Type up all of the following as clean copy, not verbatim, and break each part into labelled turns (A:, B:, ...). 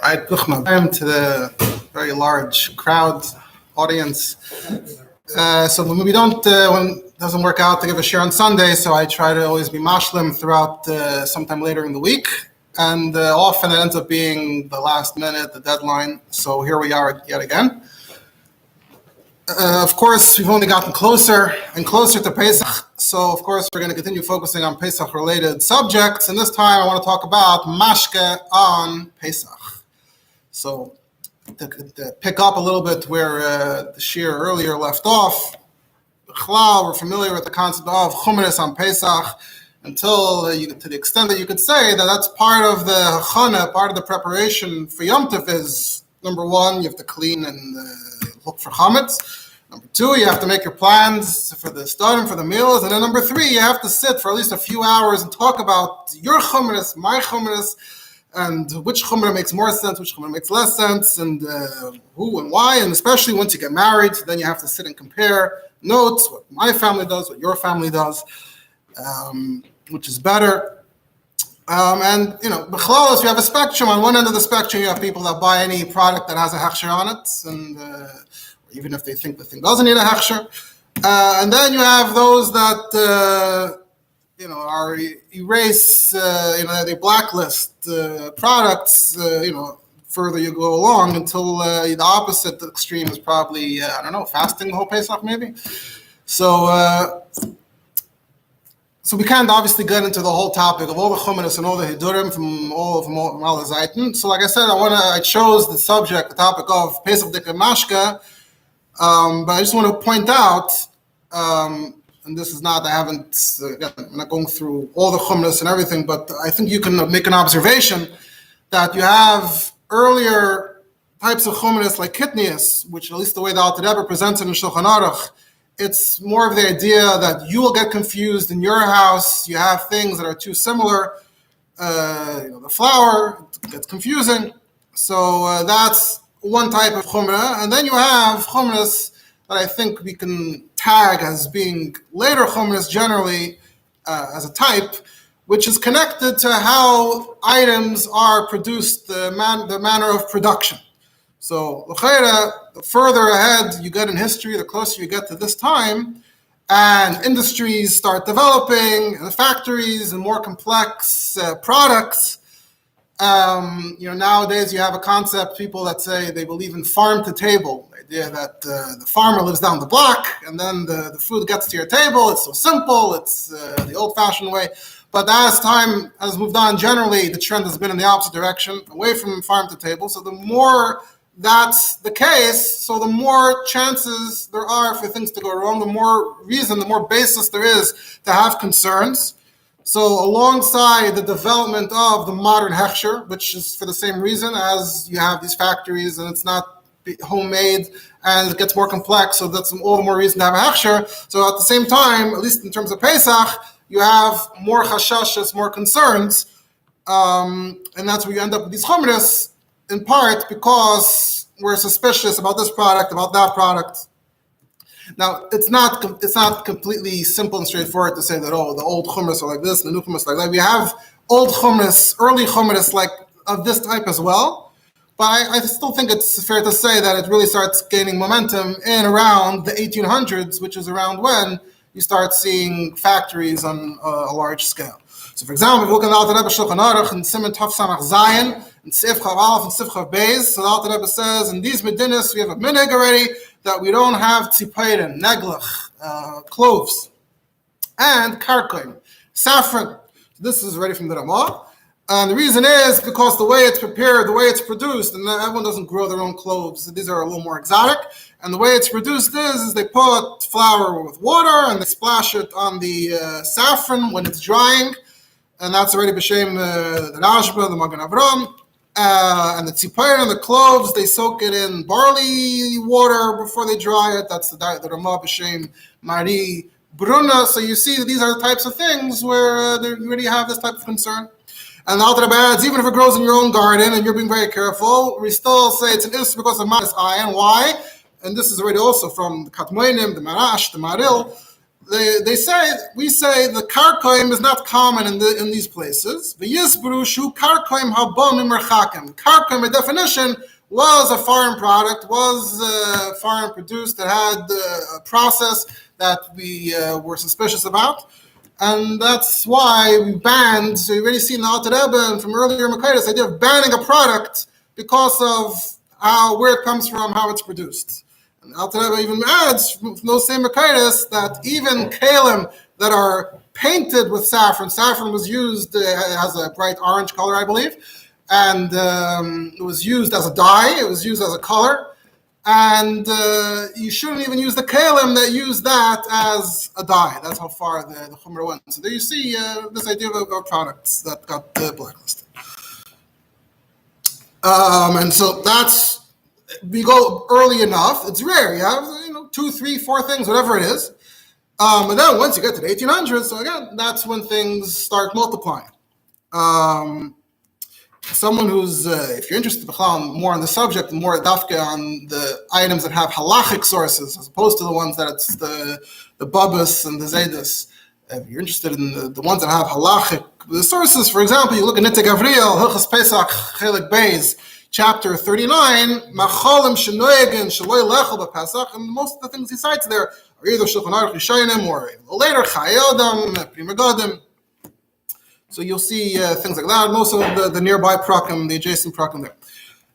A: Right, Buchma, to the very large crowd audience. So when we don't, when it doesn't work out to give a share on Sunday, so I try to always be mashlim throughout sometime later in the week. And often it ends up being the last minute, the deadline. So here we are yet again. Of course, we've only gotten closer and closer to Pesach. So, of course, we're going to continue focusing on Pesach-related subjects. And this time I want to talk about mashke on Pesach. So, to pick up a little bit where the Shiur earlier left off, we're familiar with the concept of chumanis on Pesach until, to the extent that you could say that that's part of the chana, part of the preparation for Yom Tov is, number one, you have to clean and look for chametz. Number two, you have to make your plans for the studim, for the meals. And then number three, you have to sit for at least a few hours and talk about your chumanis, my chumanis, and which chumrah makes more sense, which chumrah makes less sense, and who and why. And especially once you get married, then you have to sit and compare notes, what my family does, what your family does, which is better. And, b'chalalos, you have a spectrum. On one end of the spectrum, you have people that buy any product that has a hechsher on it, and even if they think the thing doesn't need a hechsher. And then you have those that, are erase, they blacklist products, further you go along until the opposite extreme is probably, fasting the whole Pesach maybe. So we can't obviously get into the whole topic of all the chumanis and all the hidurim from all the Zaytin. So like I said, I chose the subject, the topic of Pesach Dik and Mashka, but I just want to point out, and this is not, I'm not going through all the chumanis and everything, but I think you can make an observation that you have earlier types of chumanis like kitnius, which at least the way the Alter Rebbe presents it in Shulchan Aruch, it's more of the idea that you will get confused in your house. You have things that are too similar. The flour gets confusing. So that's one type of chumrah. And then you have chumras that I think we can tag as being later chumras generally as a type, which is connected to how items are produced, the manner of production. So, the further ahead you get in history, the closer you get to this time, and industries start developing, and factories and more complex products. Nowadays you have a concept, people that say they believe in farm to table, the idea that the farmer lives down the block, and then the food gets to your table. It's so simple, it's the old-fashioned way. But as time has moved on, generally the trend has been in the opposite direction, away from farm to table. So the more that's the case, so the more chances there are for things to go wrong, the more reason, the more basis there is to have concerns. So alongside the development of the modern hechsher, which is for the same reason as you have these factories and it's not homemade and it gets more complex, so that's all the more reason to have a hechsher. So at the same time, at least in terms of Pesach, you have more chashashas, more concerns, and that's where you end up with these chumras, in part because we're suspicious about this product, about that product. Now, it's not completely simple and straightforward to say that, the old chumras are like this, the new chumras are like that. We have old chumras, early chumras like of this type as well, but I still think it's fair to say that it really starts gaining momentum in around the 1800s, which is around when you start seeing factories on a large scale. So, for example, if you look at the Alter Rebbe Shulchan Aruch and Siman Tov Samach Zayin and Seif Chav Aleph and Seif Chav Beis, so the Alter Rebbe says in these medinas we have a minhag already that we don't have tzipayrim, neglach, cloves, and karkoim, saffron. This is already from the Ramah. And the reason is because the way it's prepared, the way it's produced, and everyone doesn't grow their own cloves. These are a little more exotic. And the way it's produced is they put flour with water and they splash it on the saffron when it's drying. And that's already b'shem the Rashba, the Magen Avram. And the tzipayr and the cloves, they soak it in barley water before they dry it. That's the Ramah b'shem Mari Bruna. So you see that these are the types of things where they really have this type of concern. And the Alter Rebbe adds, even if it grows in your own garden and you're being very careful, we still say it's an issue because of minus iron. Why? and this is already also from the Katmoinim, the Marash, the Maril, we say the karkoim is not common in these places. The yisbru shu karkoim habon imerchakim. Karkoim, by definition, was a foreign product, was foreign produced, that had a process that we were suspicious about. And that's why we banned, so you already seen the Alter Rebbe and from earlier Makaitis, the idea of banning a product because of where it comes from, how it's produced. And Alter Rebbe even adds from those same Makaitis that even kalim that are painted with saffron was used, it has a bright orange color, I believe, and it was used as a dye, it was used as a color. And you shouldn't even use the kalim that use that as a dye. That's how far the Chumrah went. So there you see this idea of products that got blacklisted. And so we go early enough. It's rare. You have 2, 3, 4 things, whatever it is. And then once you get to the 1800s, so again, that's when things start multiplying. Someone who's, if you're interested more on the subject, more dafka on the items that have halachic sources, as opposed to the ones that it's the babas and the zaydus. If you're interested in the ones that have halachic, the sources, for example, you look at Nitzig Gavriel, Hilchos Pesach, Chelik Beis, chapter 39, Macholim Shenoegin, Shaloi Lechel BePesach, and most of the things he cites there are either Shulchan Aruch Yishayim or later Chayodam, Prima Godim. So you'll see things like that. Most of the nearby prakim, the adjacent prakim there.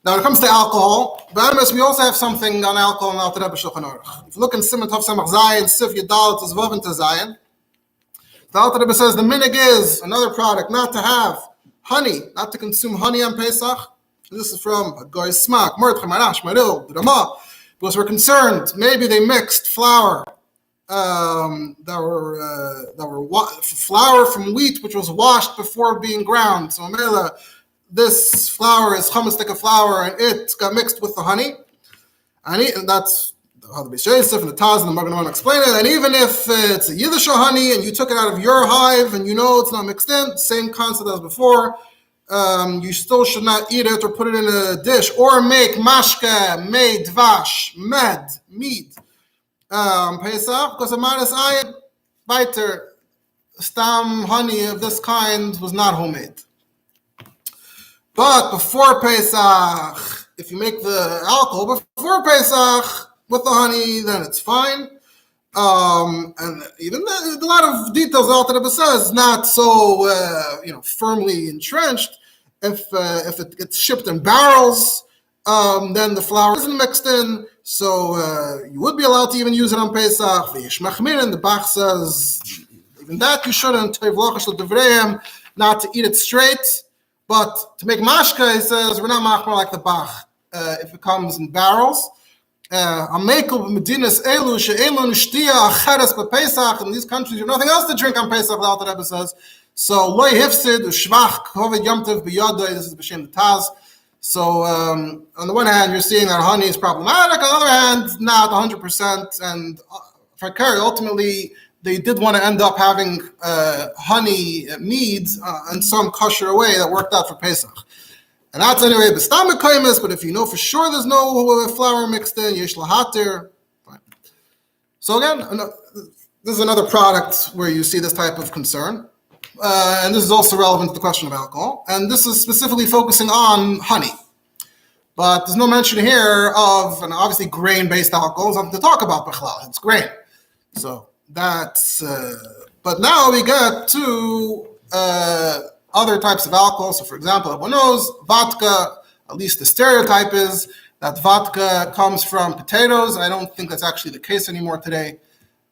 A: Now, when it comes to alcohol, we also have something on alcohol in Alter Rebbe Shulchan Aruch. If you look in Siman Tov Samach Zayin, Sif Yadal Tezvav and Tezayin, the Alter Rebbe says the minig is another product not to have honey, not to consume honey on Pesach. This is from Goy Smak, Mordechai Marash, Maril, Ramah, because we're concerned maybe they mixed flour. That were flour from wheat, which was washed before being ground. So this flour is chametz flour, and it got mixed with the honey. And that's how the B'Sheisef and the Taz and the Magen Avraham explain it. And even if it's a Yiddish honey and you took it out of your hive and it's not mixed in, same concept as before, you still should not eat it or put it in a dish or make mashke, mead, dvash, mead. Pesach, because Amaris Ayin, weiter, stam honey of this kind was not homemade. But before Pesach, if you make the alcohol before Pesach with the honey, then it's fine. And even a lot of details Alter Rebbe says not so firmly entrenched. If it gets shipped in barrels, then the flour isn't mixed in. So you would be allowed to even use it on Pesach. The Bach says even that you shouldn't. Not to eat it straight, but to make mashka, he says we're not machmar like the Bach. If it comes in barrels, in these countries, you have nothing else to drink on Pesach. The Alter Rebbe says so. Loy hifsid u'shvach kovid yomtiv b'yodoi. This is b'shem the Taz. So on the one hand, you're seeing that honey is problematic. On the other hand, not 100%. And ultimately, they did want to end up having honey meads in some kosher way that worked out for Pesach. And that's anyway the stam kaimis. But if you know for sure there's no flour mixed in, yesh lahatir. So again, this is another product where you see this type of concern. And this is also relevant to the question of alcohol. And this is specifically focusing on honey. But there's no mention here of, and obviously grain-based alcohol is something to talk about, b'chlal. It's grain. So that's, but now we get to other types of alcohol. So for example, everyone knows vodka, at least the stereotype is that vodka comes from potatoes. I don't think that's actually the case anymore today.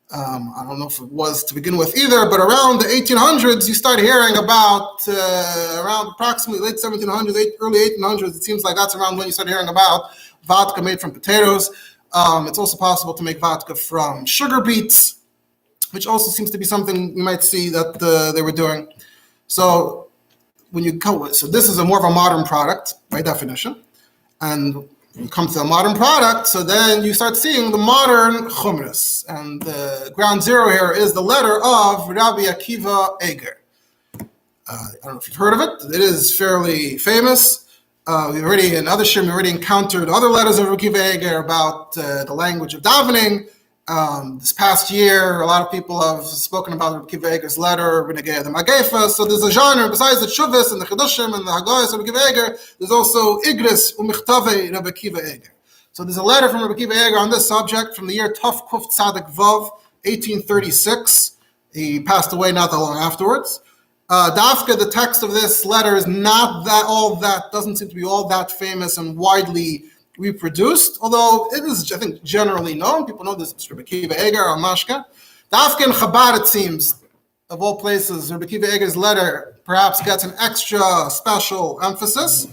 A: I don't know if it was to begin with either, but around the 1800s, you start hearing about, around approximately late 1700s, early 1800s, it seems like that's around when you start hearing about vodka made from potatoes. It's also possible to make vodka from sugar beets, which also seems to be something you might see that they were doing. So so this is more of a modern product by definition. And when it comes to a modern product, so then you start seeing the modern chumras. And the ground zero here is the letter of Rabbi Akiva Eiger. I don't know if you've heard of it. It is fairly famous. We've already, in other shirim, we already encountered other letters of Rabbi Akiva Eiger about the language of davening. This past year, a lot of people have spoken about Rabbi Akiva Eiger's letter, B'negei the Magefa. So there's a genre, besides the Shuvas and the Chidushim and the Hagayos of Rabbi Akiva Eiger, there's also Igris u'Michtavei Rabbi Akiva Eiger. So there's a letter from Rabbi Akiva Eiger on this subject from the year Tov Kuf Tzadik Vav, 1836. He passed away not that long afterwards. Dafka, the text of this letter is not doesn't seem to be all that famous and widely reproduced, although it is, I think, generally known. People know this. It's Rabbi Akiva Eiger on Mashka. Dafka in Chabad, it seems, of all places, Rabbi Akiva Eiger's letter perhaps gets an extra special emphasis.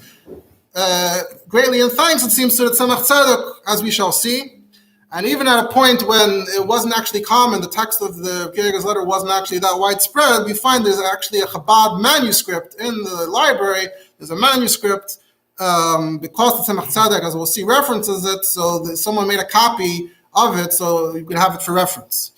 A: Greatly in thanks, it seems, to the Tzemach Tzedek, as we shall see. And even at a point when it wasn't actually common, the text of the Rabbi Akiva Eiger's letter wasn't actually that widespread, we find there's actually a Chabad manuscript in the library. There's a manuscript because the Tzemach Tzedek, as we'll see, references it, so someone made a copy of it so you can have it for reference.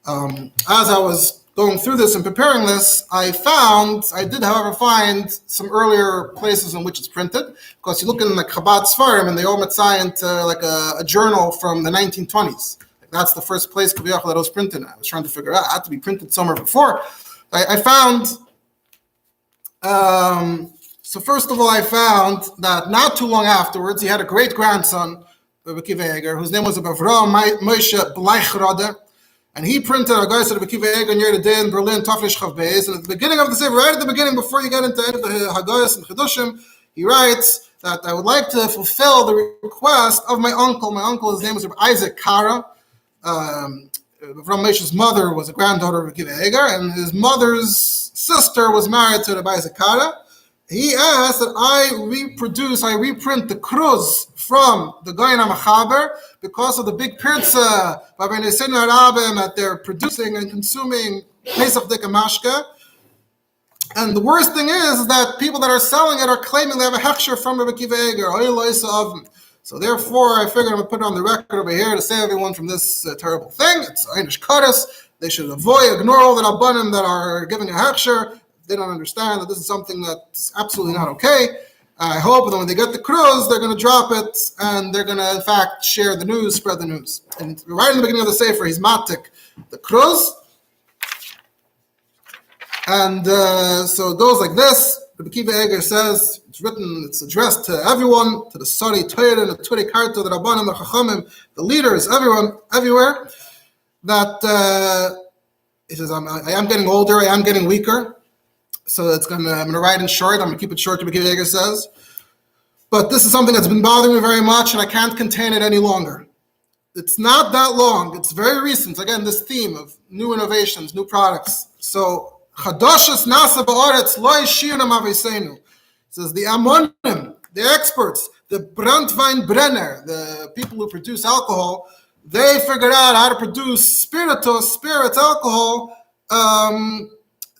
A: As I was going through this and preparing this, I did, however, find some earlier places in which it's printed. Because you look in the Chabad Sfarim, and they all metzayin to like a journal from the 1920s. That's the first place that it was printed. I was trying to figure out, it had to be printed somewhere before. I found, so first of all, I found that not too long afterwards, he had a great-grandson, Rabbi Akiva Eiger, whose name was Avraham Moshe Bleichrode. And he printed a guy said Rabbi Akiva Eiger near the day in Berlin, Tafresh Chav Beis. And at the beginning of the sefer, right at the beginning, before you get into any of the Hagayos and Chidushim, he writes that I would like to fulfill the request of my uncle. My uncle, his name was Rabbi Isaac Kara. From Moshe's mother was a granddaughter of Rabbi Akiva Eiger, and his mother's sister was married to Rabbi Isaac Kara. He asked that I reprint the kruz from the Goyen HaMachaber because of the big pirza by Bnei Seinu Arabim that they're producing and consuming Pesach Dik Mashka. And the worst thing is that people that are selling it are claiming they have a hechsher from Rabbi Akiva Eiger. So therefore, I figured I'm going to put it on the record over here to save everyone from this terrible thing. It's Einish Karas. They should ignore all the Rabbanim that are giving a hechsher. They don't understand that this is something that's absolutely not okay. I hope that when they get the kruz, they're going to drop it and they're going to, in fact, share the news, spread the news. And right in the beginning of the sefer, he's matik the kruz. And so it goes like this. Rabbi Akiva Eiger says, it's addressed to everyone, to the Sari Torah, the Turei Karta, the Rabbanim, the Chachamim, the leaders, everyone, everywhere, that he says, I am getting older, I am getting weaker. So I'm going to write in short. I'm going to keep it short, Rabbi Akiva Eiger says. But this is something that's been bothering me very much, and I can't contain it any longer. It's not that long. It's very recent. Again, this theme of new innovations, new products. So, Chadashas Nasa Ba'aretz Lo Yishirem Aveseinu. Says the Amonim, the experts, the Brandwein Brenner, the people who produce alcohol, they figured out how to produce spirits, alcohol,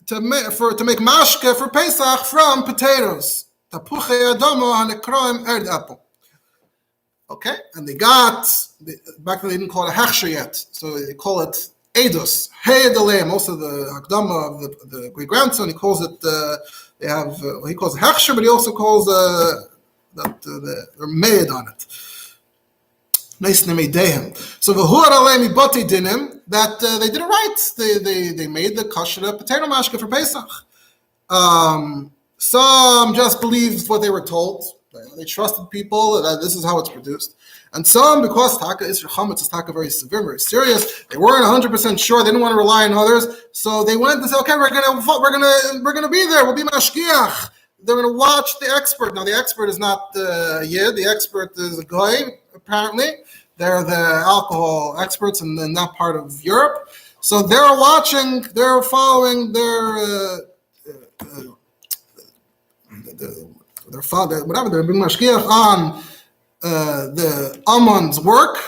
A: to make mashke for Pesach from potatoes. Tapuche adomo hanekroim erd apple. Okay, and back then they didn't call it a hechsher yet, so they call it edus. Hey delem. Also the hakdama of the great grandson, he calls it. He calls it hechsher, but he also calls the mead on it. Nice name. So v'hu aralei mibati dinim, that they did it right. They made the kosher potato mashke for Pesach. Some just believed what they were told. They trusted people that this is how it's produced. And some, because taka is chametz is taka very severe, very serious, they weren't 100% sure. They didn't want to rely on others, so they went and said, "Okay, we're gonna be there. We'll be mashkiach." They're going to watch the expert. Now, the expert is not the Yid. The expert is a goy, apparently. They're the alcohol experts in that part of Europe. So they're watching, they're following their father, whatever, they're being mashkiach on the Amon's work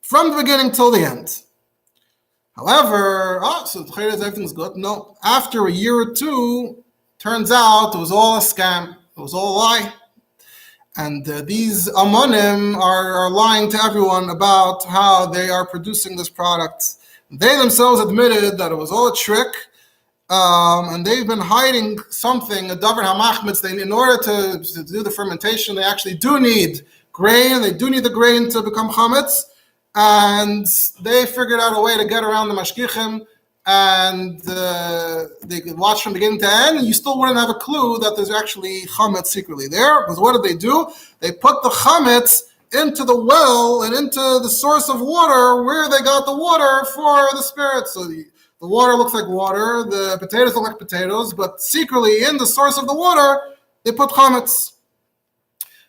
A: from the beginning till the end. However, so everything's good. No, after a year or two, turns out it was all a scam. It was all a lie. And these Amonim are lying to everyone about how they are producing this product. They themselves admitted that it was all a trick. and they've been hiding something, a davar hamachmitz. In order to do the fermentation, they actually do need grain. They do need the grain to become chametz, and they figured out a way to get around the mashgichim, and they could watch from beginning to end, and you still wouldn't have a clue that there's actually chametz secretly there. Because what did they do? They put the chametz into the well and into the source of water where they got the water for the spirits. So the water looks like water, the potatoes look like potatoes, but secretly in the source of the water, they put chametz.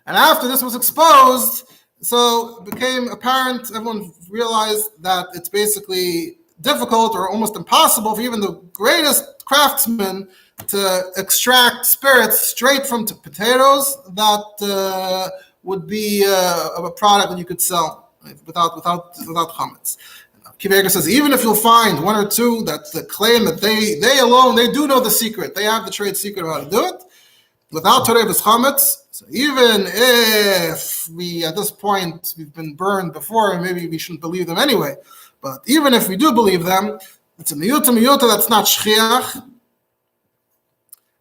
A: And after this was exposed, so it became apparent, everyone realized that it's basically difficult or almost impossible for even the greatest craftsmen to extract spirits straight from potatoes that would be a product that you could sell without chametz. Akiva Eiger says, even if you'll find one or two that claim that they alone, they do know the secret, they have the trade secret of how to do it, without Torevus chametz. So even if we, at this point, we've been burned before, and maybe we shouldn't believe them anyway, but even if we do believe them, it's a miyuta that's not shchiach.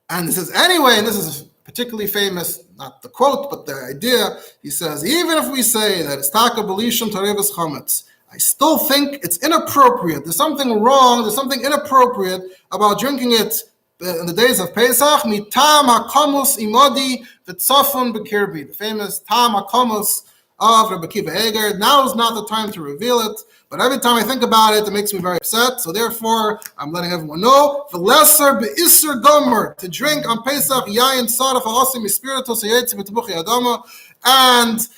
A: And he says, anyway, and this is particularly famous, not the quote, but the idea, he says, even if we say that it's taka belishon Torevus chametz, I still think it's inappropriate. There's something wrong, there's something inappropriate about drinking it in the days of Pesach. Mitam hakamus imodi v'tzafon b'kirbi. The famous tam hakamus of Rabbi Akiva Eiger. Now is not the time to reveal it, but every time I think about it, it makes me very upset. So therefore, I'm letting everyone know, the lesser be'isser gomer, to drink on Pesach, yayin saraf ha'asim ispiritos ha'yetzi v'tebuchi adama, and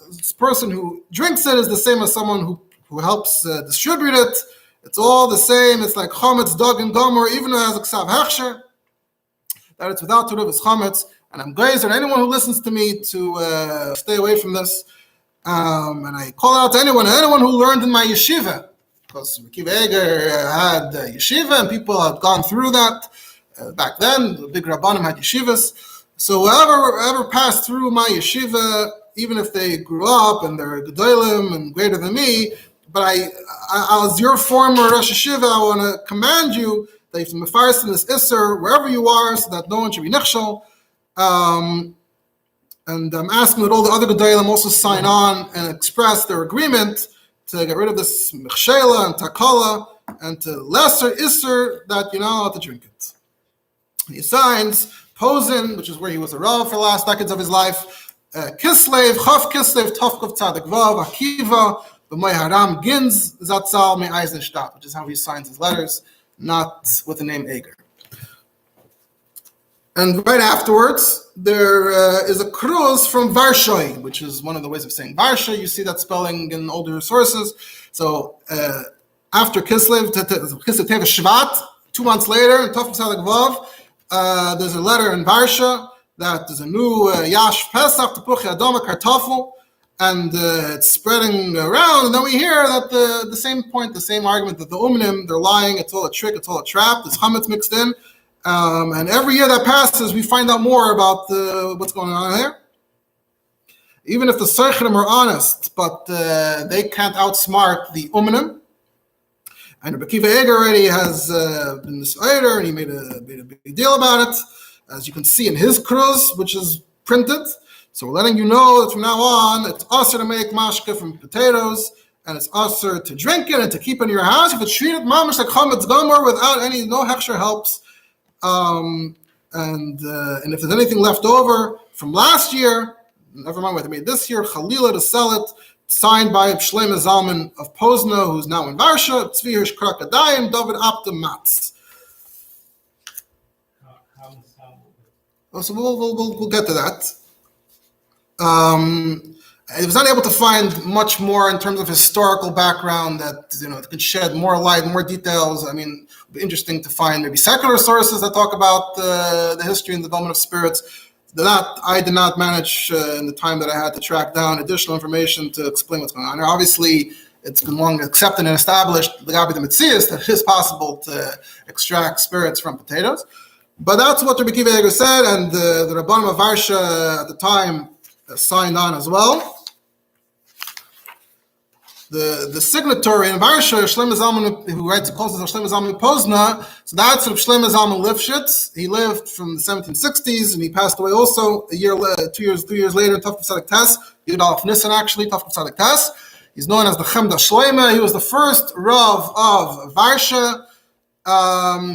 A: this person who drinks it is the same as someone who helps distribute it. It's all the same. It's like chametz, dog, and gomer, even though it has a ksav hechsher, that it's without Torevus chametz. And I'm gazing at anyone who listens to me to stay away from this. And I call out to anyone who learned in my yeshiva, because Akiva Eiger had yeshiva, and people had gone through that back then. The big rabbanim had yeshivas. So whoever passed through my yeshiva, even if they grew up and they're gedolim and greater than me, but I as your former Rosh Hashiva, I want to command you that you have to mefaris in this isser wherever you are, so that no one should be nichshol. And I'm asking that all the other gedolim also sign on and express their agreement to get rid of this mechshela and takala and to lesser isser that you know how to drink it. And he signs Posen, which is where he was a rav for the last decades of his life. Kislev, Chav Kislev, Tovkov Tzadik Vav, Akiva, B'may Haram Gins, Zatzal, Me Eisenstadt, which is how he signs his letters, not with the name Eiger. And right afterwards, there is a kruz from Varshay, which is one of the ways of saying Varsha. You see that spelling in older sources. So after Kislev Teva Shvat, 2 months later, in Tovkov Tzadik Vav, there's a letter in Varsha that there's a new Yash Pesach, Tepuchi Adama, Kartoffel, and it's spreading around. And then we hear that the same point, the same argument, that the Umnim, they're lying, it's all a trick, it's all a trap, there's chametz mixed in. And every year that passes, we find out more about what's going on there. Even if the Seichrim are honest, but they can't outsmart the Umnim. And Rabbi Akiva Eiger already has been this Eider, and he made a big deal about it, as you can see in his kruz, which is printed. So we're letting you know that from now on, it's usher to make mashke from potatoes, and it's usher to drink it and to keep it in your house. You could treat it mamish like chametz gomer without no hechsher helps. And if there's anything left over from last year, never mind what they made this year, Chalila to sell it, signed by Shlomo Zalman of Pozno, who's now in Varsha, Tzvi Hirsch Krakadayim, David Apta Matz. So we'll get to that. I was not able to find much more in terms of historical background that could shed more light, more details. I mean, it'd be interesting to find maybe secular sources that talk about the history and development of spirits. I did not manage in the time that I had to track down additional information to explain what's going on here. Obviously, it's been long accepted and established, the Gabi the Metzias, that it is possible to extract spirits from potatoes. But that's what Rabbi Akiva Eiger said, and the Rabbanim of Varsha at the time signed on as well. the signatory in Varsha, Shlomo Zalman, who calls himself Shlomo Zalman Pozna, so that's Shlomo Zalman Lifshitz. He lived from the 1760s, and he passed away also 3 years later in Tov Tzedek Tes, Yud Aleph Nisan actually, Tov Tzedek Tes. He's known as the Chemda Shlomo. He was the first Rav of Varsha.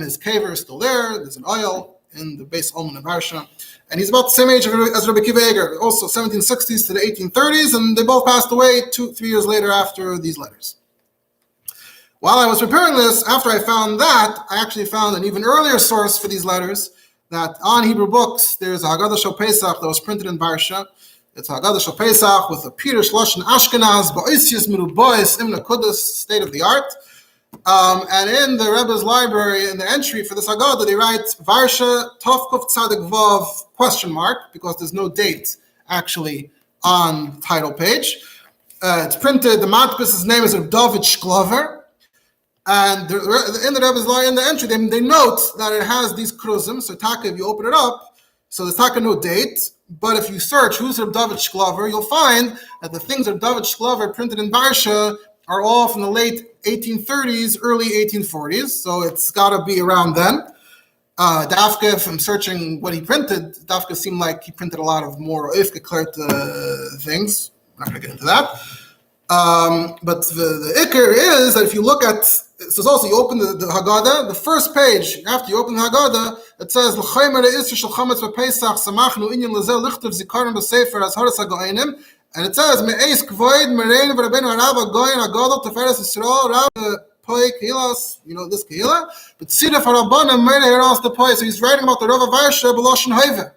A: His caver is still there. There's an oil in the base Olman of Varsha. And he's about the same age as Rabbi Akiva Eiger, also 1760s to the 1830s, and they both passed away 2-3 years later after these letters. While I was preparing this, after I found that, I actually found an even earlier source for these letters, that on Hebrew books, there's a Haggadah Shel Pesach that was printed in Varsha. It's a Haggadah Shel Pesach with a Pirush Lashon Ashkenaz, Ba'isius Mirubois, Imna Kudus, state of the art. And in the Rebbe's library, in the entry for this Haggadah, they write Varsha Tovkuf Tzadik Vav question mark, because there's no date actually on the title page. It's printed, the Matbis's name is Dovid Shklover, and in the Rebbe's library, in the entry, they note that it has these kruzim, so Taka, if you open it up, so there's Taka no date, but if you search who's Reb Dovid Shklover, you'll find that the things Reb Dovid Shklover printed in Varsha are all from the late 1830s, early 1840s, so it's got to be around then. Dafka, if I'm searching what he printed, Dafka seemed like he printed a lot of more if-geklärt things. I'm not going to get into that. But the Iker is that if you look at, so also you open the Haggadah, the first page, after you open the Haggadah, it says, L'chaymer re'isr shel chametz v'pesach samachnu inyan lezel lichtav zikaron b'sefer as horas ha'go'enim. And it says, Me'eis kvoid merein v'rabbeinu harav ha'goyen ha'gadol teferes Yisrael rav poi kehilas, you know this kehila, but tzidaf ha'rabbanim me'er heras the poi. So he's writing about the Rav of Varsha b'loshen hoive.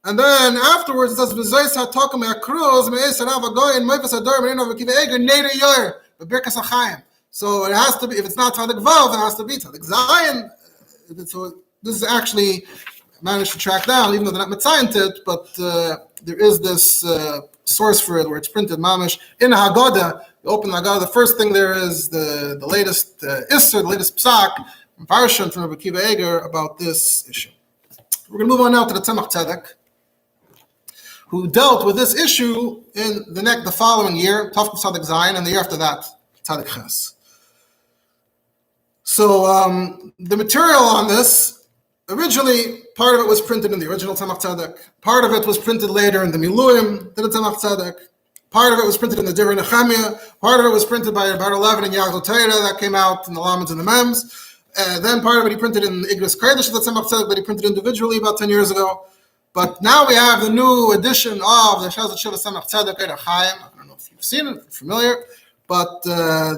A: And then afterwards it says, V'zois ha'tokum ha'kruz me'eis harav ha'goyen me'efes ha'dor me'ein Rabbi Akiva Eiger neder yor b'birkas ha'chayim. So it has to be, if it's not Tzadik Vav, it has to be Tzadik Zayin. So this is actually managed to track down, even though they're not mitzayin it, but there is this source for it where it's printed mamish in Haggadah. You open the Haggadah, the first thing there is the latest Isser, the latest Psak, from Varsha from Rabbi Akiva Eiger about this issue. We're going to move on now to the Tzemach Tzedek, who dealt with this issue in the following year, Tavkuf Tzedek Zayin, and the year after that, Tzedek Ches. So the material on this, originally, part of it was printed in the original Tzemach Tzedek. Part of it was printed later in the Miluim, the Tzemach Tzedek. Part of it was printed in the Divrei Nehemiah. Part of it was printed by Bar Levin and Yagdal Torah that came out in the Lameds and the Mems. Then part of it he printed in Igros Kodesh, the Tzemach Tzedek, that he printed individually about 10 years ago. But now we have the new edition of the Shazat Shil Tzemach Tzedek Eir Chaim. I don't know if you've seen it, if you're familiar. But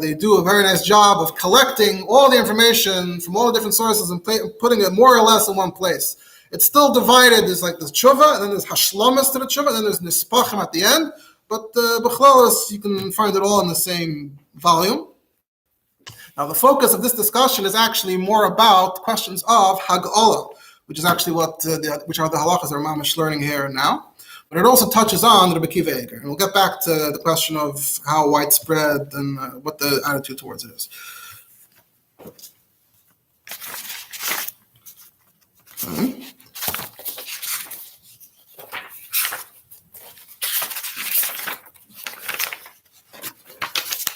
A: they do a very nice job of collecting all the information from all the different sources and putting it more or less in one place. It's still divided. There's like this tshuva, and then there's hashlomas to the tshuva, and then there's nispachim at the end. But b'chlalos, you can find it all in the same volume. Now, the focus of this discussion is actually more about questions of hag'olah, which is actually which are the halachas that we're mamish learning here and now. But it also touches on Rabbi Akiva Eiger. And we'll get back to the question of how widespread and what the attitude towards it is.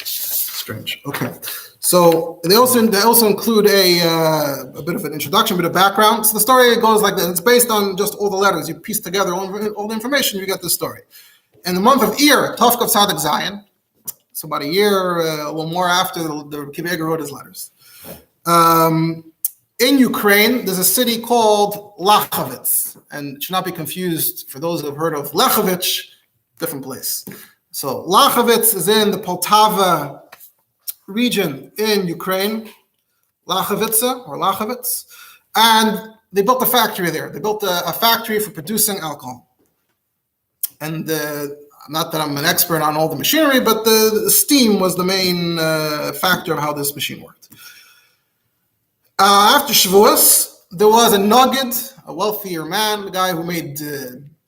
A: Strange. Okay. So they also include a bit of an introduction, a bit of background. So the story goes like this. It's based on just all the letters. You piece together all the information, you get this story. In the month of Iyar, Tovkuf Tzedek Zayin, so about a year, a little more after the Akiva Eiger wrote his letters. In Ukraine, there's a city called Lachovitz, and it should not be confused for those who have heard of Lechovitch, different place. So Lachovitz is in the Poltava region in Ukraine, Lachovitz, and they built a factory there. They built a factory for producing alcohol. And not that I'm an expert on all the machinery, but the steam was the main factor of how this machine worked. After Shavuos, there was a Nogid, a wealthier man, a guy who made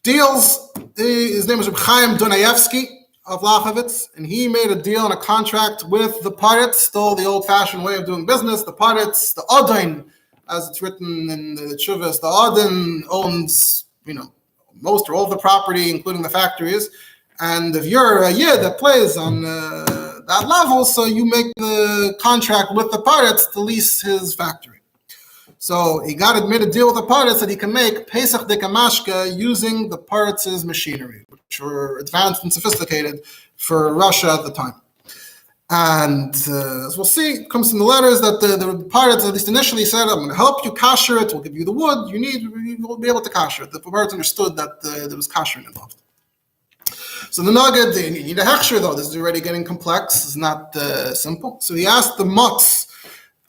A: deals. His name was Reb Chaim Dunayevsky of Lachovitz, and he made a deal and a contract with the Paritz, still the old-fashioned way of doing business. The Paritz, the Odin, as it's written in the Tshuvas, the Odin owns, most or all of the property, including the factories. And if you're a Yid that plays on the that level, so you make the contract with the Paretz to lease his factory. So he made a deal with the Paretz that he can make Pesach Dekamashka using the Paretz's machinery, which were advanced and sophisticated for Russia at the time. And as we'll see, it comes from the letters that the Paretz, at least initially, said, I'm going to help you kasher it, we'll give you the wood you need, you will be able to kasher it. The Paretz understood that there was kashering involved. So the nugget, you need a hechsher though, this is already getting complex, it's not simple. So he asked the mutz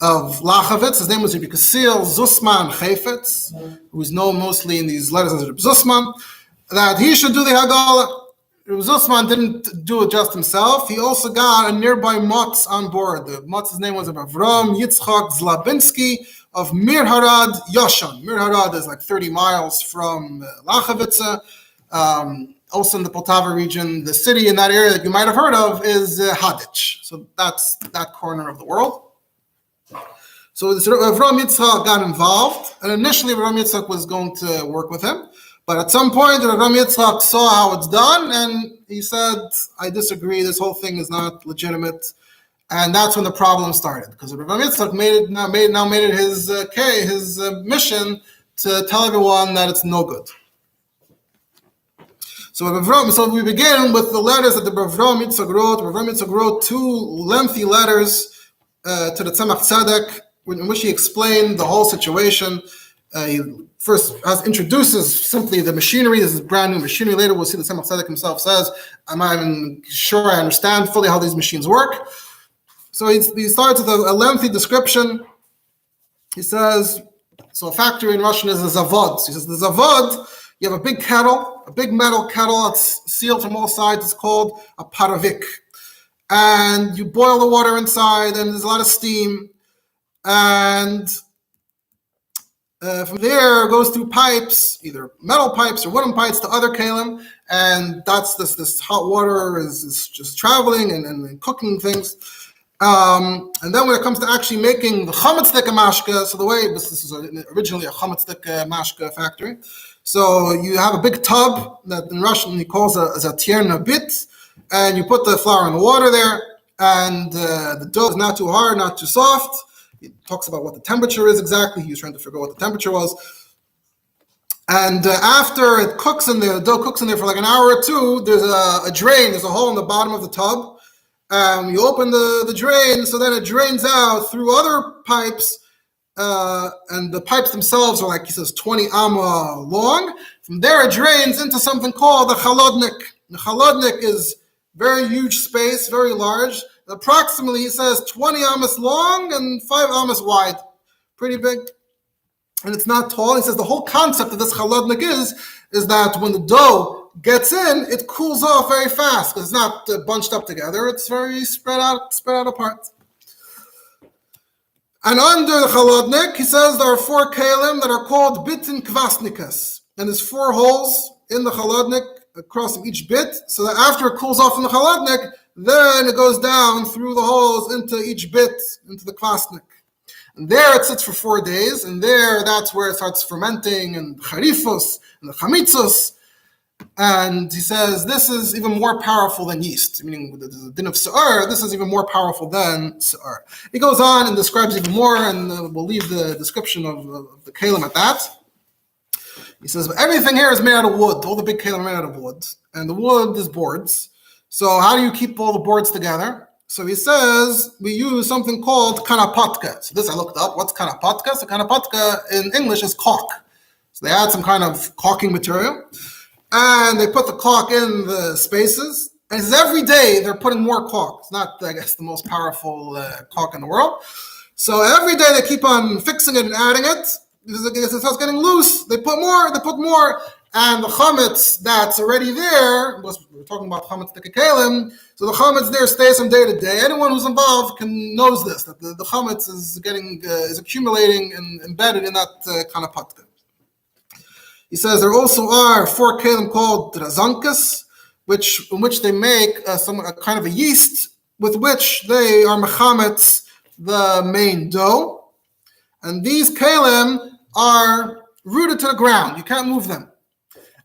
A: of Lachavitz, his name was Rabbi Kasil Zusman Chayfetz, who is known mostly in these letters as Rabbi Zusman, that he should do the Haggalah. Rabbi Zusman didn't do it just himself. He also got a nearby mutz on board. The mutz's name was Avram Yitzchak Zlabinsky of Mir Harad Yoshan. Mir Harad is like 30 miles from Lachavitz. Also in the Poltava region, the city in that area that you might have heard of is Hadich. So that's that corner of the world. So Avram Yitzchak got involved, and initially Avram Yitzchak was going to work with him. But at some point, Avram Yitzchak saw how it's done, and he said, I disagree, this whole thing is not legitimate. And that's when the problem started, because Avram Yitzchak made it his mission to tell everyone that it's no good. So we begin with the letters that the Avram Yitzchak wrote. Avram Yitzchak wrote 2 lengthy letters to the Tzemach Tzedek, in which he explained the whole situation. He first introduces simply the machinery. This is brand new machinery. Later we'll see the Tzemach Tzedek himself says, I'm not even sure I understand fully how these machines work. So he starts with a lengthy description. He says, so a factory in Russian is a zavod. So he says, the zavod, you have a big kettle, a big metal kettle that's sealed from all sides. It's called a paravik. And you boil the water inside, and there's a lot of steam. And from there, it goes through pipes, either metal pipes or wooden pipes, to other kalim. And that's this hot water is just traveling and cooking things. And then when it comes to actually making the chametz mashka, so the way this is originally a chametz mashka factory. So you have a big tub that in Russian he calls a zatierna bit, and you put the flour and the water there, and the dough is not too hard, not too soft. He talks about what the temperature is exactly. He was trying to figure out what the temperature was. And after it cooks in there, the dough cooks in there for like an hour or two, there's a drain, there's a hole in the bottom of the tub. You open the drain, so then it drains out through other pipes, and the pipes themselves are like, he says, 20 amma long. From there it drains into something called the chalodnik. The chalodnik is very huge space, very large. Approximately, he says, 20 amas long and 5 amas wide. Pretty big. And it's not tall. He says the whole concept of this chalodnik is that when the dough gets in, it cools off very fast because it's not bunched up together. It's very spread out apart. And under the chalodnik, he says there are 4 kalim that are called bit and kvasnikas. And there's 4 holes in the chalodnik across each bit, so that after it cools off in the chalodnik, then it goes down through the holes into each bit, into the kvasnik. And there it sits for 4 days, and that's where it starts fermenting, and charifos, and the chamitzos. And he says this is even more powerful than yeast, meaning the din of se'ar, this is even more powerful than se'ar. He goes on and describes even more, and we'll leave the description of the kalim at that. He says, everything here is made out of wood. All the big kalim are made out of wood. And the wood is boards. So how do you keep all the boards together? So he says, we use something called kanapatka. So this I looked up. What's kanapatka? So kanapatka in English is caulk. So they add some kind of caulking material. And they put the caulk in the spaces. And he says every day they're putting more caulk. It's not, I guess, the most powerful caulk in the world. So every day they keep on fixing it and adding it. Because it starts getting loose, they put more, and the chametz that's already there, we're talking about chametz dekalim, so the chametz there stays from day to day. Anyone who's involved knows this, that the chametz is accumulating and embedded in that kanapatka. He says there also are 4 kalim called drazankas, in which they make a kind of a yeast with which they are mechametz the main dough. And these kalim are rooted to the ground. You can't move them.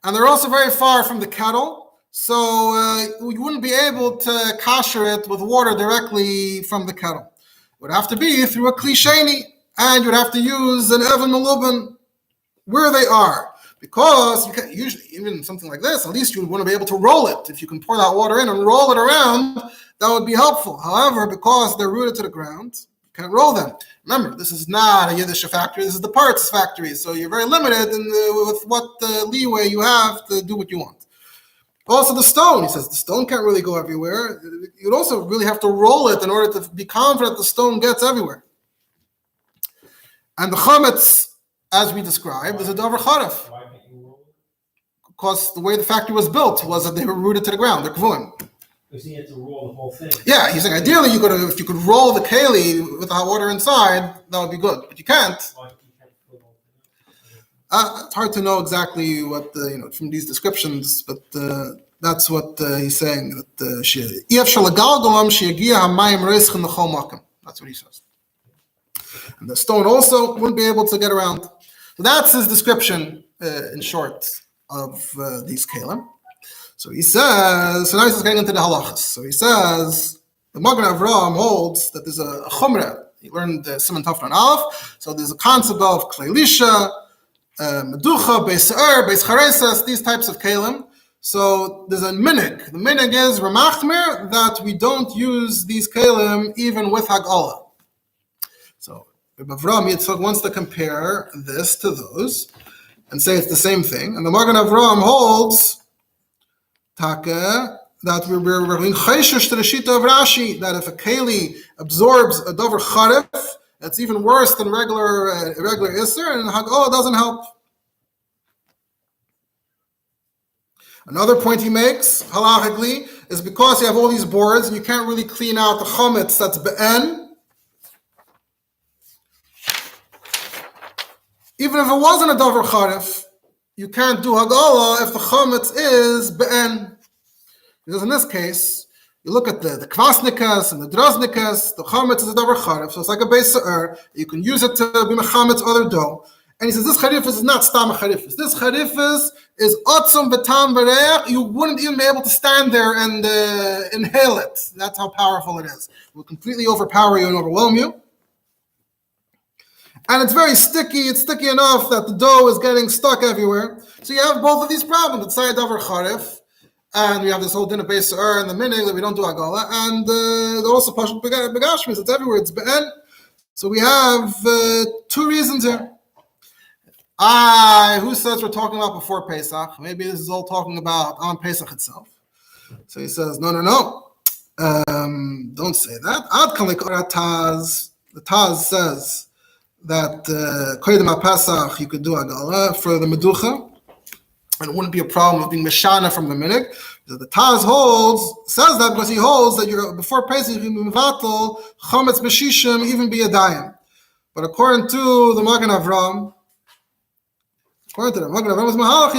A: And they're also very far from the kettle. so you wouldn't be able to kasher it with water directly from the kettle. It would have to be through a kli sheni, and you'd have to use an even melubin where they are. Because you can't, usually, even something like this, at least you want to be able to roll it. If you can pour that water in and roll it around, that would be helpful. However, because they're rooted to the ground, you can't roll them. Remember, this is not a Yiddish factory, this is the parts factory. So you're very limited with what leeway you have to do what you want. Also the stone, he says, the stone can't really go everywhere. You'd also really have to roll it in order to be confident the stone gets everywhere. And the chametz, as we described, is a davar charef. Because the way the factory was built was that they were rooted to the ground. They're kvuim.
B: Because you had to roll the whole thing.
A: Yeah, he's saying ideally if you could roll the keli with the hot water inside, that would be good. But you can't. It's hard to know exactly what from these descriptions, but that's what he's saying. That's what he says. And the stone also wouldn't be able to get around. So that's his description in short of these kelim. So he says, so now he's getting into the halachas. So he says, the Magen Avraham holds that there's a chumrah. He learned Siman Tafran Aleph. So there's a concept of kleilisha, meducha, beis charesas, these types of kelim. So there's a minig. The minig is remachmer that we don't use these kelim even with hagala. So Rabbi Avraham Yitzchak wants to compare this to those and say it's the same thing. And the Magen Avraham holds that we're in chayshish to the shita of Rashi, that if a keli absorbs a davar charef, that's even worse than regular isser, and hagala doesn't help. Another point he makes, halachically, is because you have all these boards and you can't really clean out the chametz that's be'en. Even if it wasn't a davar charef, you can't do hagala if the chametz is be'en. Because in this case, you look at the kvasnikas and the droznikas, the chametz is a davar charef, so it's like a beis sa'er. You can use it to be mechametz other dough. And he says this charifus is not stam charifus. This charifus is otzum v'tam v'reach. You wouldn't even be able to stand there and inhale it. That's how powerful it is. It will completely overpower you and overwhelm you. And it's very sticky. It's sticky enough that the dough is getting stuck everywhere. So you have both of these problems. It's a davar charif. And we have this whole din of beis sa'er and the minig that we don't do hagala, and also pashut begashmis. It's everywhere. It's be'en. So we have two reasons here. Who says we're talking about before Pesach? Maybe this is all talking about on Pesach itself. So he says, no. Don't say that. Ad kan likora Taz. The Taz says that koydem Pesach you could do hagala for the meducha. And it wouldn't be a problem of being meshana from the minig. The Taz says that because he holds that you're before Pesach you can mevatel chametz b'shishim even be a dayim. But according to the Magen Avraham, he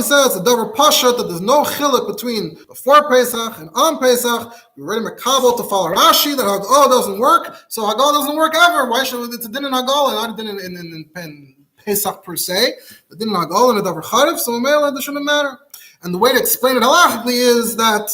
A: says the davar pashat that there's no chiluk between before Pesach and on Pesach. You're ready makabel to follow Rashi that hagala doesn't work, so hagala doesn't work ever. Why should it's a din in hagala, not a din in Pesach per se? The din in hagala and a davar charif, so it shouldn't matter. And the way to explain it halachically is that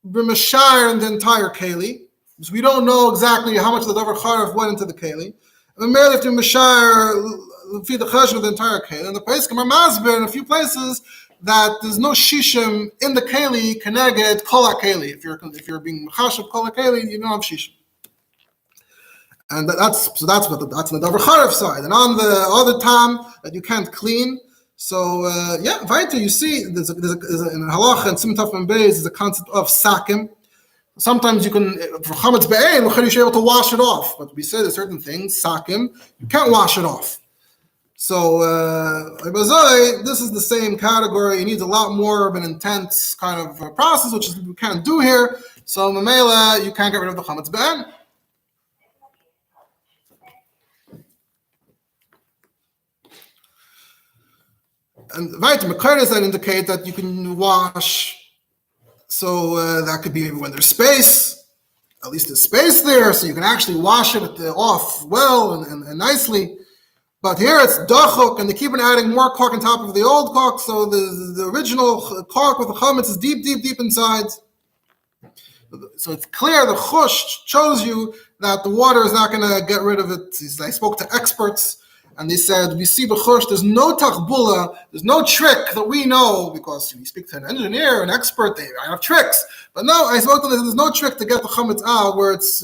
A: we're mashar in the entire keli, because we don't know exactly how much the davar charif went into the keli. And merely if you mashar feed the cheshire of the entire keli. And the Pesach are masber in a few places that there's no shishim in the keli keneged kol keli. If you're being mechashav kol keli, you don't have shishim. And that's on the davar charif side. And on the other tam that you can't clean. So weiter you see there's in halacha and Siman Taf Beis is a concept of sakim. Sometimes you can, for chametz be'en, you're able to wash it off. But we say there's certain things, sakim, you can't wash it off. So, this is the same category. It needs a lot more of an intense kind of process, which is we can't do here. So, mamela, you can't get rid of the chametz be'en. And makarios that indicate that you can wash. So that could be maybe when there's space. At least there's space there, so you can actually wash it off well and nicely. But here it's dachuk, and they keep on adding more cork on top of the old cork, so the original cork with the chametz is deep, deep, deep inside. So it's clear the chush shows you that the water is not going to get rid of it. I spoke to experts, and they said, we see b'chush, there's no tachbula, there's no trick that we know, because you speak to an engineer, an expert, they have tricks. But no, I spoke to them, there's no trick to get the chametz out where it's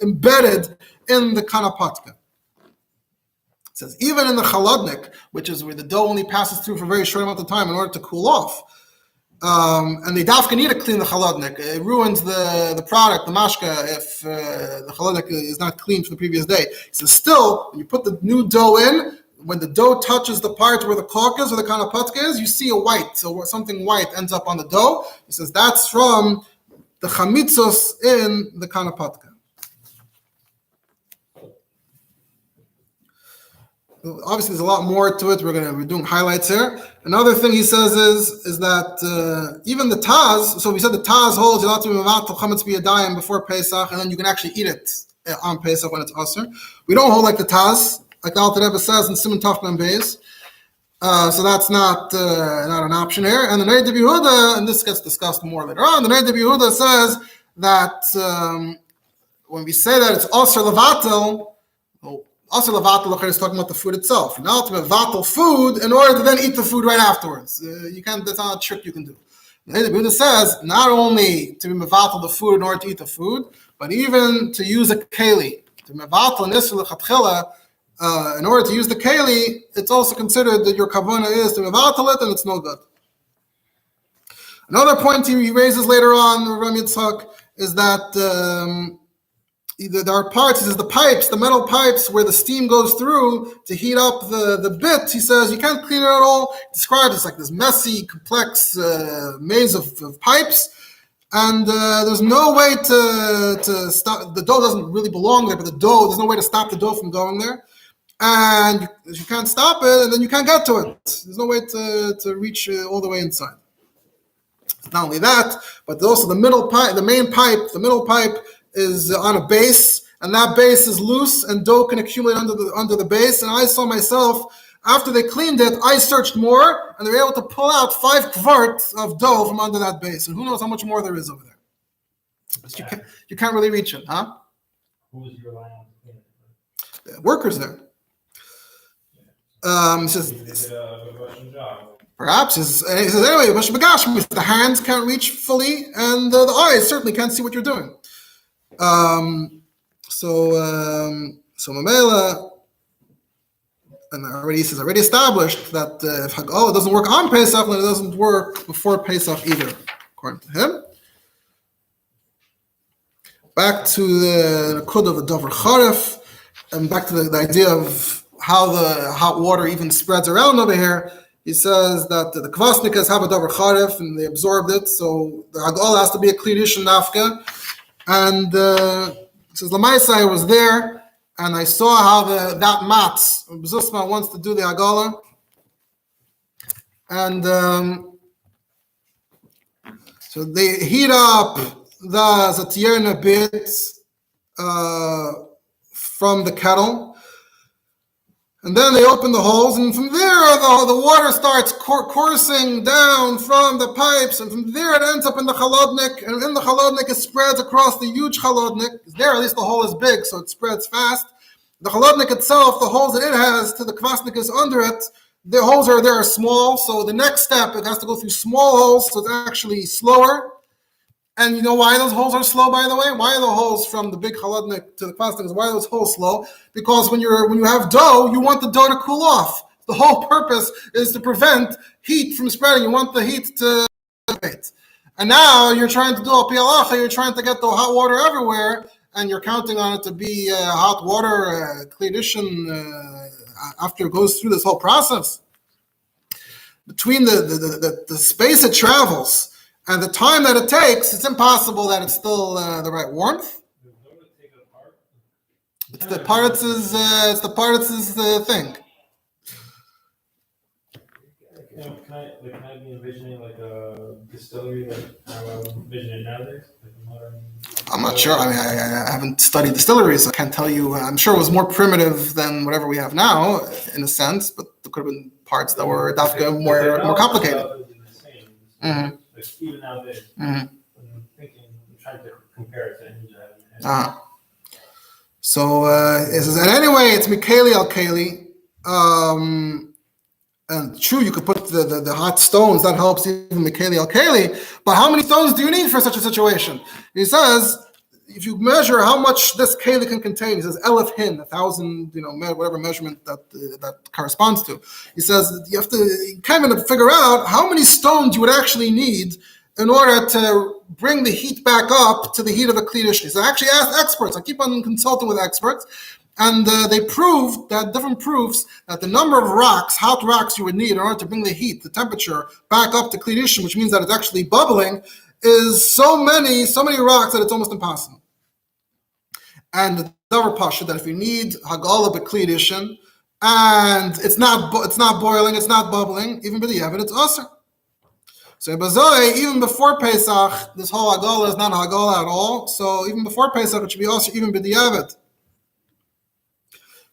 A: embedded in the kanapatka. It says, even in the chaladnik, which is where the dough only passes through for a very short amount of time in order to cool off, and they dafka need to clean the chaladnik. It ruins the product, the mashka, if the chaladnik is not clean from the previous day. So still, when you put the new dough in, when the dough touches the part where the cork is, where the kanapatka is, you see a white. So something white ends up on the dough. He says that's from the chamitzos in the kanapatka. Obviously, there's a lot more to it. We're doing highlights here. Another thing he says is that even the Taz. So we said the Taz holds you're not to be mevatel chametz b'yadayim before Pesach, and then you can actually eat it on Pesach when it's aser. We don't hold like the Taz, like the Alter Rebbe says in Siman Tov Mem Beis. So that's not an option here. And the Nei Rabbi Yehuda, and this gets discussed more later on. The Nei Rabbi Yehuda says that when we say that it's aser levatel. Also, levatel is talking about the food itself. Now to mevatel food in order to then eat the food right afterwards. You can't. That's not a trick you can do. The Buddha says not only to be mevatel the food in order to eat the food, but even to use a keli. To mevatel nisr lechatchila, in order to use the keli, it's also considered that your kavanah is to mevatel it, and it's no good. Another point he raises later on, Rabbi Yitzchak, is that. There are parts, the pipes, the metal pipes where the steam goes through to heat up the bit. He says you can't clean it at all. He describes it's like this messy, complex maze of pipes, and there's no way to stop. The dough doesn't really belong there, but there's no way to stop the dough from going there, and you can't stop it, and then you can't get to it. There's no way to reach all the way inside. Not only that, but there's also the middle pipe, the main pipe, the middle pipe is on a base, and that base is loose, and dough can accumulate under the base. And I saw myself, after they cleaned it, I searched more, and they were able to pull out 5 kvarts of dough from under that base. And who knows how much more there is over there. But you can't really reach it, huh?
B: Who is relying on the
A: workers there. He says, perhaps, he says anyway, the hands can't reach fully, and the eyes certainly can't see what you're doing. So Mamela, and already established that if Hagala doesn't work on Pesach, then it doesn't work before Pesach either, according to him. Back to the Kud of the Dover Charef, and back to the idea of how the hot water even spreads around over here. He says that the Kvasnikas have a Dover Charef, and they absorbed it, so the Hagala has to be a Klidish and Nafka. And it says, Lamaisa, I was there, and I saw how that matz, Zusma wants to do the Hagala. And so they heat up the Zatierna bits from the kettle. And then they open the holes, and from there the water starts coursing down from the pipes, and from there it ends up in the chaladnik, and in the chaladnik it spreads across the huge chaladnik. There, at least the hole is big, so it spreads fast. The chaladnik itself, the holes that it has to the kvasnikas under it, the holes are small, so the next step, it has to go through small holes, so it's actually slower. And you know why those holes are slow, by the way? Why are the holes from the big chaladnik to the kvasnikas, why are those holes slow? Because when you have dough, you want the dough to cool off. The whole purpose is to prevent heat from spreading. You want the heat to dissipate. And now you're trying to do al pi halacha, you're trying to get the hot water everywhere, and you're counting on it to be hot water, klidishin, after it goes through this whole process. Between the space it travels and the time that it takes, it's impossible that it's still the right warmth. It's the parts' thing.
B: Can I be envisioning like a distillery that I'm envisioning nowadays? Like a modern
A: I'm not sure. I mean, I haven't studied distilleries, so I can't tell you. I'm sure it was more primitive than whatever we have now, in a sense, but there could have been parts that were more complicated. Mm-hmm.
B: Like even nowadays,
A: Mm-hmm.
B: I'm trying to compare it to India.
A: So it says, and anyway, it's Mikeli al Keli. And true, you could put the hot stones, that helps even Mikeli al Keli. But how many stones do you need for such a situation? He says, if you measure how much this Keli can contain, he says, 1,000 hin, 1,000, whatever measurement that corresponds to. He says, you have to kind of figure out how many stones you would actually need in order to bring the heat back up to the heat of a Kli Rishni. So I actually asked experts. I keep on consulting with experts. And they proved that different proofs that the number of rocks, hot rocks you would need in order to bring the heat, the temperature back up to Kli Rishon, which means that it's actually bubbling, is so many rocks that it's almost impossible. And the Davar Pasha that if you need Hagala b'Kli Rishon and it's not boiling, it's not bubbling, even b'diavad it's Aser. So Bazoi, even before Pesach, this whole Hagala is not Hagala at all. So even before Pesach, it should be Aser even b'diavad.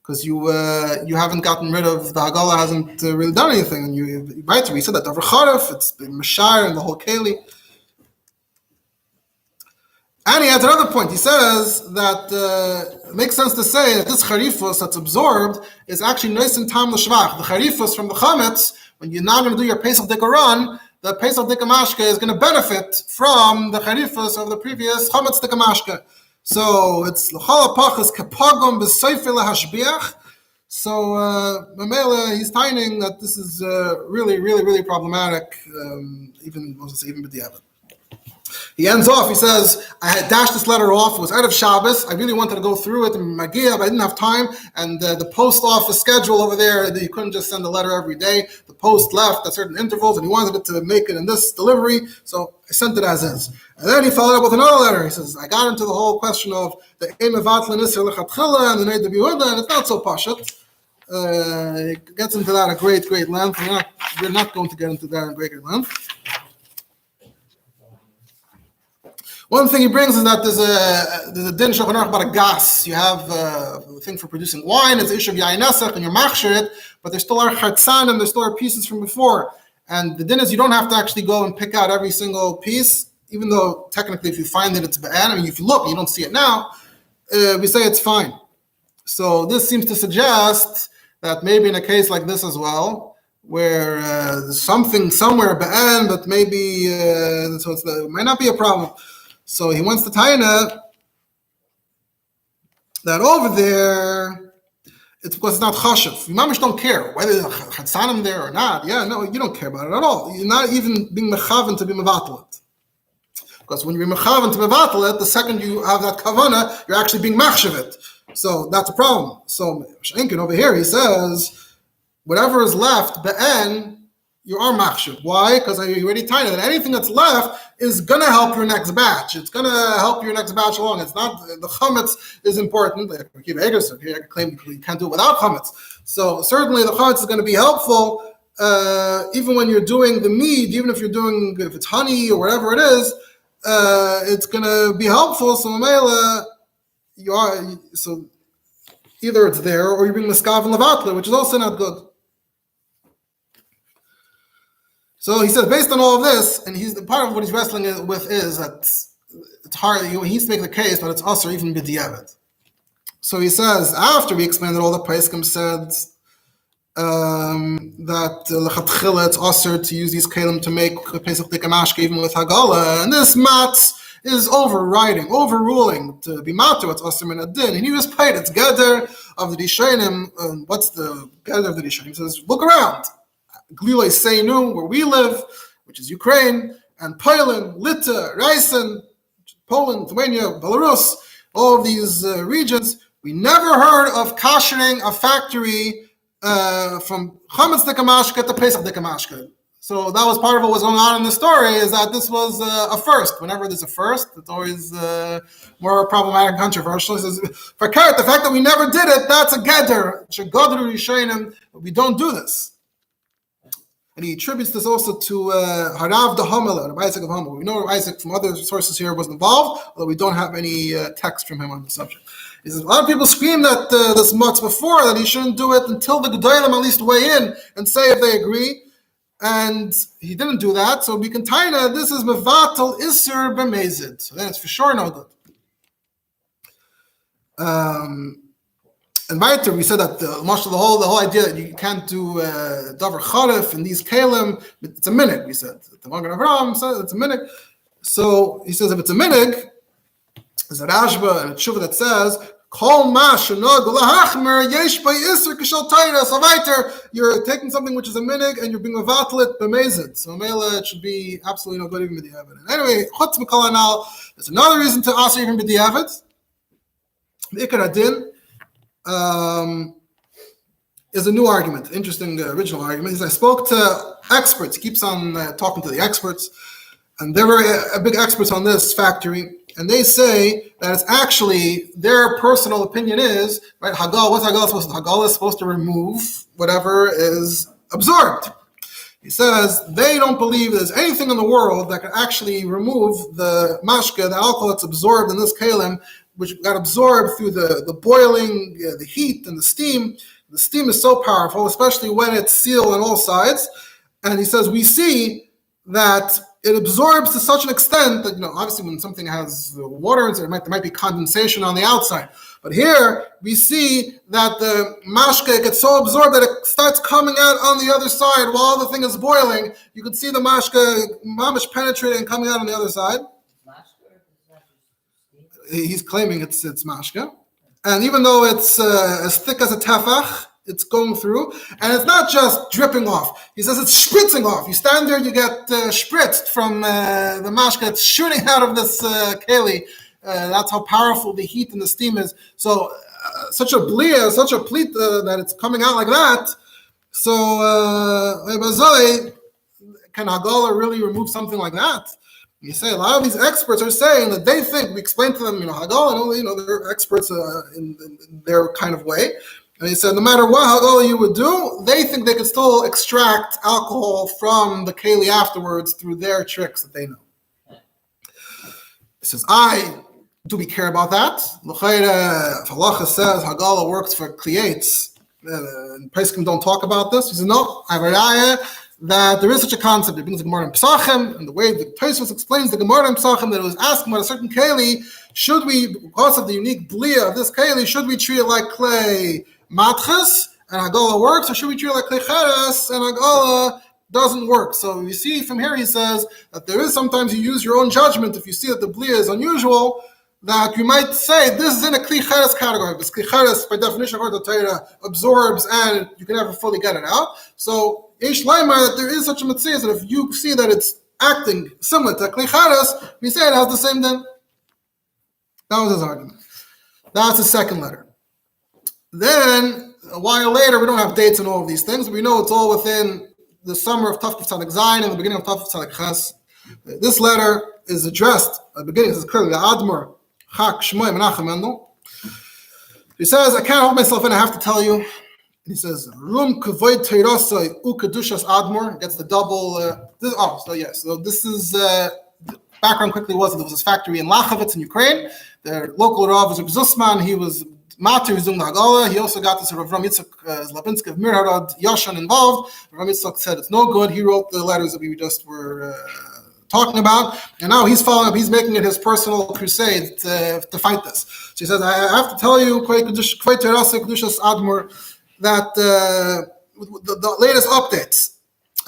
A: Because you haven't gotten rid of, the Hagala hasn't really done anything. And you right, we said that over Charef, it's been Mashar and the whole Keli. And he adds another point. He says that it makes sense to say that this Charifus that's absorbed is actually Neis and Tam L'Shvach. The Charifus from the Chametz, when you're not going to do your Pesach Dikaran, the Pesach Dikamashke is going to benefit from the Charifus of the previous Chametz Dikamashke. So it's l'chol hapachas kapagum b'seifel hashbiach. So Mamela, he's finding that this is really, really, really problematic. Even b'diavad. He ends off. He says, "I had dashed this letter off. It was out of Shabbos. I really wanted to go through it in Magia, but I didn't have time. And the post office schedule over there, you couldn't just send a letter every day. The post left at certain intervals, and he wanted it to make it in this delivery. So I sent it as is. And then he followed up with another letter. He says, I got into the whole question of the Eimevatla Nisr Lechatchila and the Neid Yehuda, and it's not so pashut. It gets into that at great length. We're not going to get into that in great length. One thing he brings is that there's a din Shulchan Aruch about a gas. You have a thing for producing wine. It's the issue of yain nesach, and you machshir it, but there still are chartzan and there still are pieces from before. And the din is you don't have to actually go and pick out every single piece, even though technically if you find it, it's ba'an. I mean, if you look, you don't see it now, we say it's fine. So this seems to suggest that maybe in a case like this as well, where there's something somewhere ba'an, but maybe, so it might not be a problem. So he wants to taina that over there, it's because it's not chashuv. You mamish don't care whether there's chatzanim there or not. Yeah, no, you don't care about it at all. You're not even being mechavan to be mevatel it. Because when you're mechavan to mevatel it, the second you have that kavana, you're actually being machshav it. So that's a problem. So Shenkin over here, he says, whatever is left, be'en, you are machshav. Why? Because I already told you that anything that's left is going to help your next batch. It's going to help your next batch along. It's not, the chametz is important. Like Rabbi Akiva Eiger said, here I claim you can't do it without chametz. So certainly the chametz is going to be helpful, even when you're doing the mead, even if it's honey or whatever it is, it's going to be helpful. So so either it's there or you're being meskav and levatler, which is also not good. So he says, based on all of this, and he's part of what he's wrestling with is that it's hard. He needs to make the case, but it's usher even b'diavad. So he says, after we explained that all the Paiskim said that lechatchila it's usher to use these kelim to make Pesach Dikamashke even with Hagala, and this matz is overruling to be matur. It's usher min adin, and he was paid. It's gather of the Rishonim. What's the gather of the Rishonim? He says, look around. Glilei Seinu, where we live, which is Ukraine, and Poland, Litva, Rysen, Poland, Lithuania, Belarus, all of these regions, we never heard of kashering a factory from Chametz Dikamashke to Pesach Dikamashke. So that was part of what was going on in the story, is that this was a first. Whenever there's a first, it's always more problematic and controversial. He says, for Karet, the fact that we never did it, that's a geder. We don't do this. And he attributes this also to Harav the Homel, Rabbi Isaac of Homel. We know Rabbi Isaac from other sources here was involved, although we don't have any text from him on the subject. He says, a lot of people scream that this much before, that he shouldn't do it until the Gedolim at least weigh in and say if they agree. And he didn't do that, so we can tie that this is Mevatel Isser B'Mezid. So then it's for sure no good. And weiter, we said that the whole idea that you can't do davar charif in these kalim, it's a minig. We said the Magen Avraham said it's a minig. So he says if it's a minig, there's a Rashba and a tshuva that says kol ma shenog lahachmer yesh by iser kishal taira. So weiter, you're taking something which is a minig and you're being mevatlet b'mezid. So mela, it should be absolutely no good even b'diavad. Anyway, chutz mikol anal. There's another reason to ask even b'diavad. The ikar adin. Is a new argument, interesting original argument. Is I spoke to experts. He keeps on talking to the experts, and they were big experts on this factory, and they say that it's actually their personal opinion is right. Hagal, what's Hagal supposed to? Hagal is supposed to remove whatever is absorbed. He says they don't believe there's anything in the world that can actually remove the mashka, the alcohol that's absorbed in this kalim, which got absorbed through the boiling, the heat, and the steam. The steam is so powerful, especially when it's sealed on all sides. And he says, we see that it absorbs to such an extent that, obviously when something has water inside, there might be condensation on the outside. But here, we see that the mashka gets so absorbed that it starts coming out on the other side while the thing is boiling. You can see the mashka mamish penetrating and coming out on the other side. He's claiming it's mashka, and even though it's as thick as a tefach, it's going through, and it's not just dripping off. He says it's spritzing off. You stand there, you get spritzed from the mashka. It's shooting out of this keli. That's how powerful the heat and the steam is. So such a blia, such a pleat that it's coming out like that. So can Hagala really remove something like that? You say a lot of these experts are saying that they think, we explained to them, Hagal, and only, they're experts in their kind of way. And he said, no matter what Hagal you would do, they think they can still extract alcohol from the keli afterwards through their tricks that they know. He says, do we care about that? If halacha says Hagal works for kliates, and Pesachim don't talk about this. He says, no, I have a raya that there is such a concept. It brings the Gemara in Pesachim, and the way the Tosfos explains the Gemara in Pesachim, that it was asking about a certain keli, should we, because of the unique blia of this keli, should we treat it like clay matches and Hagala works, or should we treat it like clay cheres and Hagala doesn't work? So you see from here, he says that there is sometimes you use your own judgment. If you see that the blia is unusual, that you might say this is in a kli cheres category, because kli cheres, by definition, according to Torah, absorbs and you can never fully get it out. So Ish Laimar, that there is such a mitzvah that if you see that it's acting similar to kli cheres, we say it has the same din. That was his argument. That's the second letter. Then a while later, we don't have dates and all of these things, but we know it's all within the summer of Tafkuf Tzadik Zayin and the beginning of Tafkuf Tzadik Ches. This letter is addressed at the beginning. It says clearly, Admor Chak Shmoy Menachem Mendel. He says, I can't hold myself in, I have to tell you. He says, Rum Kavoid Teirosai U Kedushas Admor. Gets the double. So this is background quickly was that there was this factory in Lachovitz in Ukraine. The local Rav was Reb Zusman. He was Mater Yizum Hagala. He also got this Rav Yitzchak Zlabinsky of Mirharad Yoshan involved. Rav Yitzchak said it's no good. He wrote the letters that we just were talking about, and now he's following up. He's making it his personal crusade to fight this. So he says, I have to tell you, that the latest updates.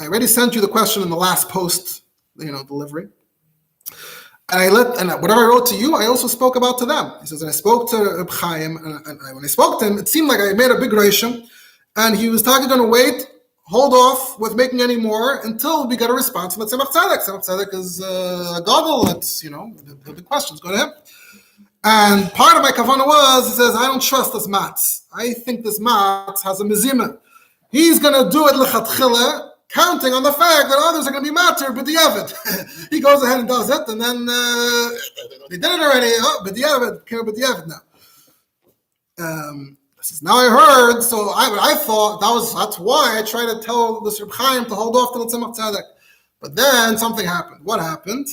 A: I already sent you the question in the last post, delivery. And whatever I wrote to you, I also spoke about to them. He says, and I spoke to Reb Chaim, and when I spoke to him, it seemed like I made a big reishim, and he was talking going to hold off with making any more until we get a response from the Tzemach Tzedek. Tzemach Tzedek is a gadol. That's, the big questions go to him. And part of my kavanah was, he says, I don't trust this matz. I think this matz has a mezimah. He's going to do it lechatchila, counting on the fact that others are going to be matter, but the he goes ahead and does it, and then they did it already. But the Yavid now. Says, now I heard, so I thought that's why I tried to tell this Reb Chaim to hold off till the Tzemach Tzedek. But then something happened. What happened?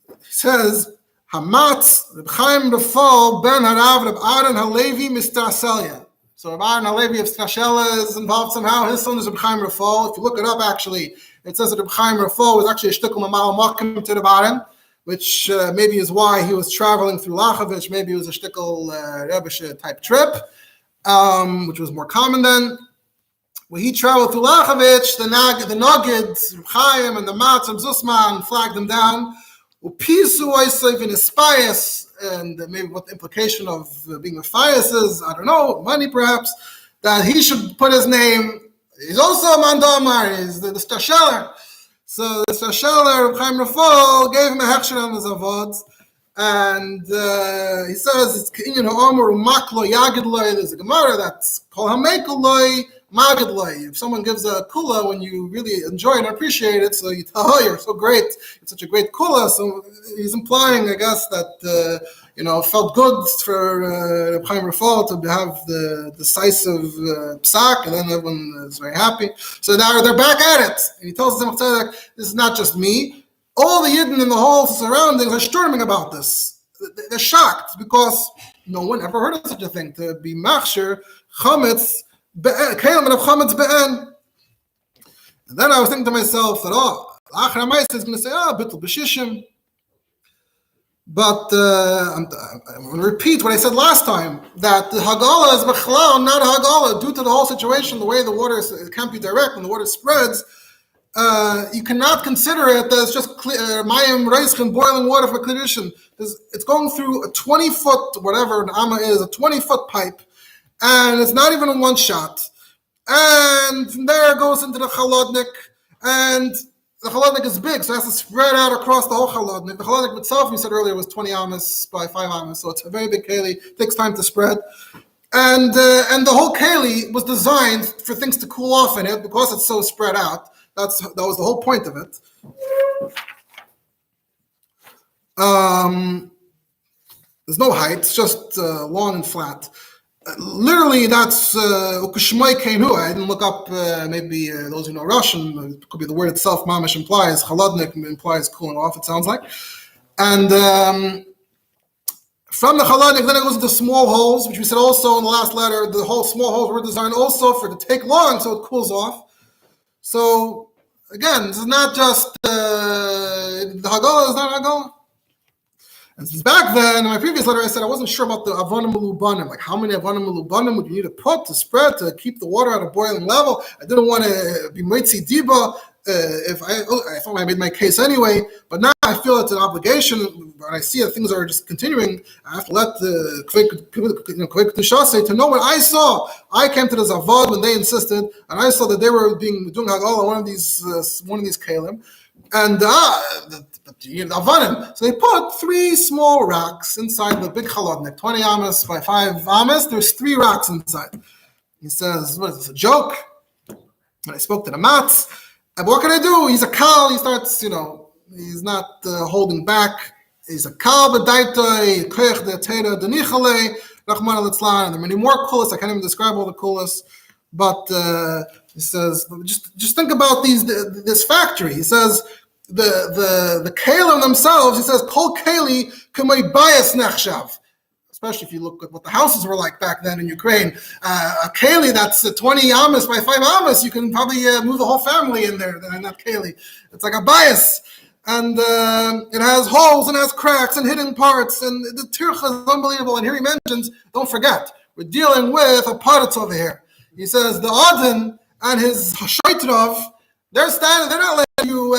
A: He says, Hamatz Reb Chaim Rafal ben Harav Reb Aaron Halevi Mistraselia. So Reb Aaron Halevi of Strashela is involved somehow. His son is Reb Chaim Rafal. If you look it up, actually, it says that Reb Chaim Rafal was actually a shtickle mamal makim to Reb Aaron, which maybe is why he was traveling through Lachovich. Maybe it was a shtickle Rebbe type trip. Which was more common then. When he traveled through Lachovich, the Nogid, Reb Chaim, and the Matz and Zusman flagged him down. Upisu Oisev in his bias, and maybe what the implication of being a bias is, I don't know, money perhaps, that he should put his name. He's also a Mandomar, he's the Stasheller. So the Stasheller, Reb Chaim Rafal, gave him a hechsher on his avods. And he says it's Kinyan Ha'omer Umaklo Yagidloi. There's a Gemara that's called Hamekuloi Magidloi. If someone gives a kula when you really enjoy and appreciate it, so you tell, oh, you're so great, it's such a great kula. So he's implying, I guess, that felt good for Reb Chaim Rafal to have the decisive psak, and then everyone is very happy. So now they're back at it. And he tells Tzemach Tzedek, this is not just me. All the Yidden in the whole surroundings are storming about this. They're shocked because no one ever heard of such a thing, to be machsher chametz kelim of chametz be'en. And then I was thinking to myself that Achra Ma'aseh is going to say bittul b'shishim. But I'm going to repeat what I said last time, that the Hagala is b'chlal, not Hagala, due to the whole situation, the way the water it can't be direct and the water spreads. You cannot consider it as just mayim reischin, boiling water for kedushin. It's going through a 20-foot, whatever an amma is, a 20-foot pipe, and it's not even in one shot. And from there it goes into the chalodnik, and the chalodnik is big, so it has to spread out across the whole chalodnik. The chalodnik itself, we said earlier, was 20 amas by 5 amas, so it's a very big keli. It takes time to spread. And the whole keli was designed for things to cool off in it because it's so spread out. That was the whole point of it. There's no height; it's just long and flat. Literally, that's ukashmoi keinu. I didn't look up. Maybe those who know Russian, it could be the word itself. Mamish implies chaladnik implies cooling off. It sounds like, and from the chaladnik, then it goes into small holes, which we said also in the last letter. The whole small holes were designed also for it to take long, so it cools off. So again, this is not just the Hagala is not Hagala. And since back then, in my previous letter, I said I wasn't sure about the Avonim Melubanim, like how many Avonim Melubanim would you need to put to spread to keep the water at a boiling level. I didn't want to be Moitzi Diba if I thought I made my case anyway, but now I feel it's an obligation. When I see that things are just continuing, I have to let the Kvek Tushase to know what I saw. I came to the Zavad when they insisted, and I saw that they were doing Hagala one of these kalim, and Avanim. So they put 3 small racks inside the big chalodnik, 20 amas by 5 amas. There's 3 racks inside. He says, "What is this, a joke?" And I spoke to the Matz. And what can I do? He's a kal. He starts, he's not holding back. He's a kal b'daitoi koich de'teira denichale rachman al-itzlan. And there are many more kulas. I can't even describe all the kulas. But he says, just think about this factory. He says the kalim themselves. He says kol keli k'may bias nechshav. Especially if you look at what the houses were like back then in Ukraine. A keli that's 20 amas by 5 amas, you can probably move the whole family in there, in that keli. It's like a bias. And it has holes and has cracks and hidden parts. And the tircha is unbelievable. And here he mentions, don't forget, we're dealing with a paratz over here. He says the Adin and his Hashaitrov, they're standing, they're not letting you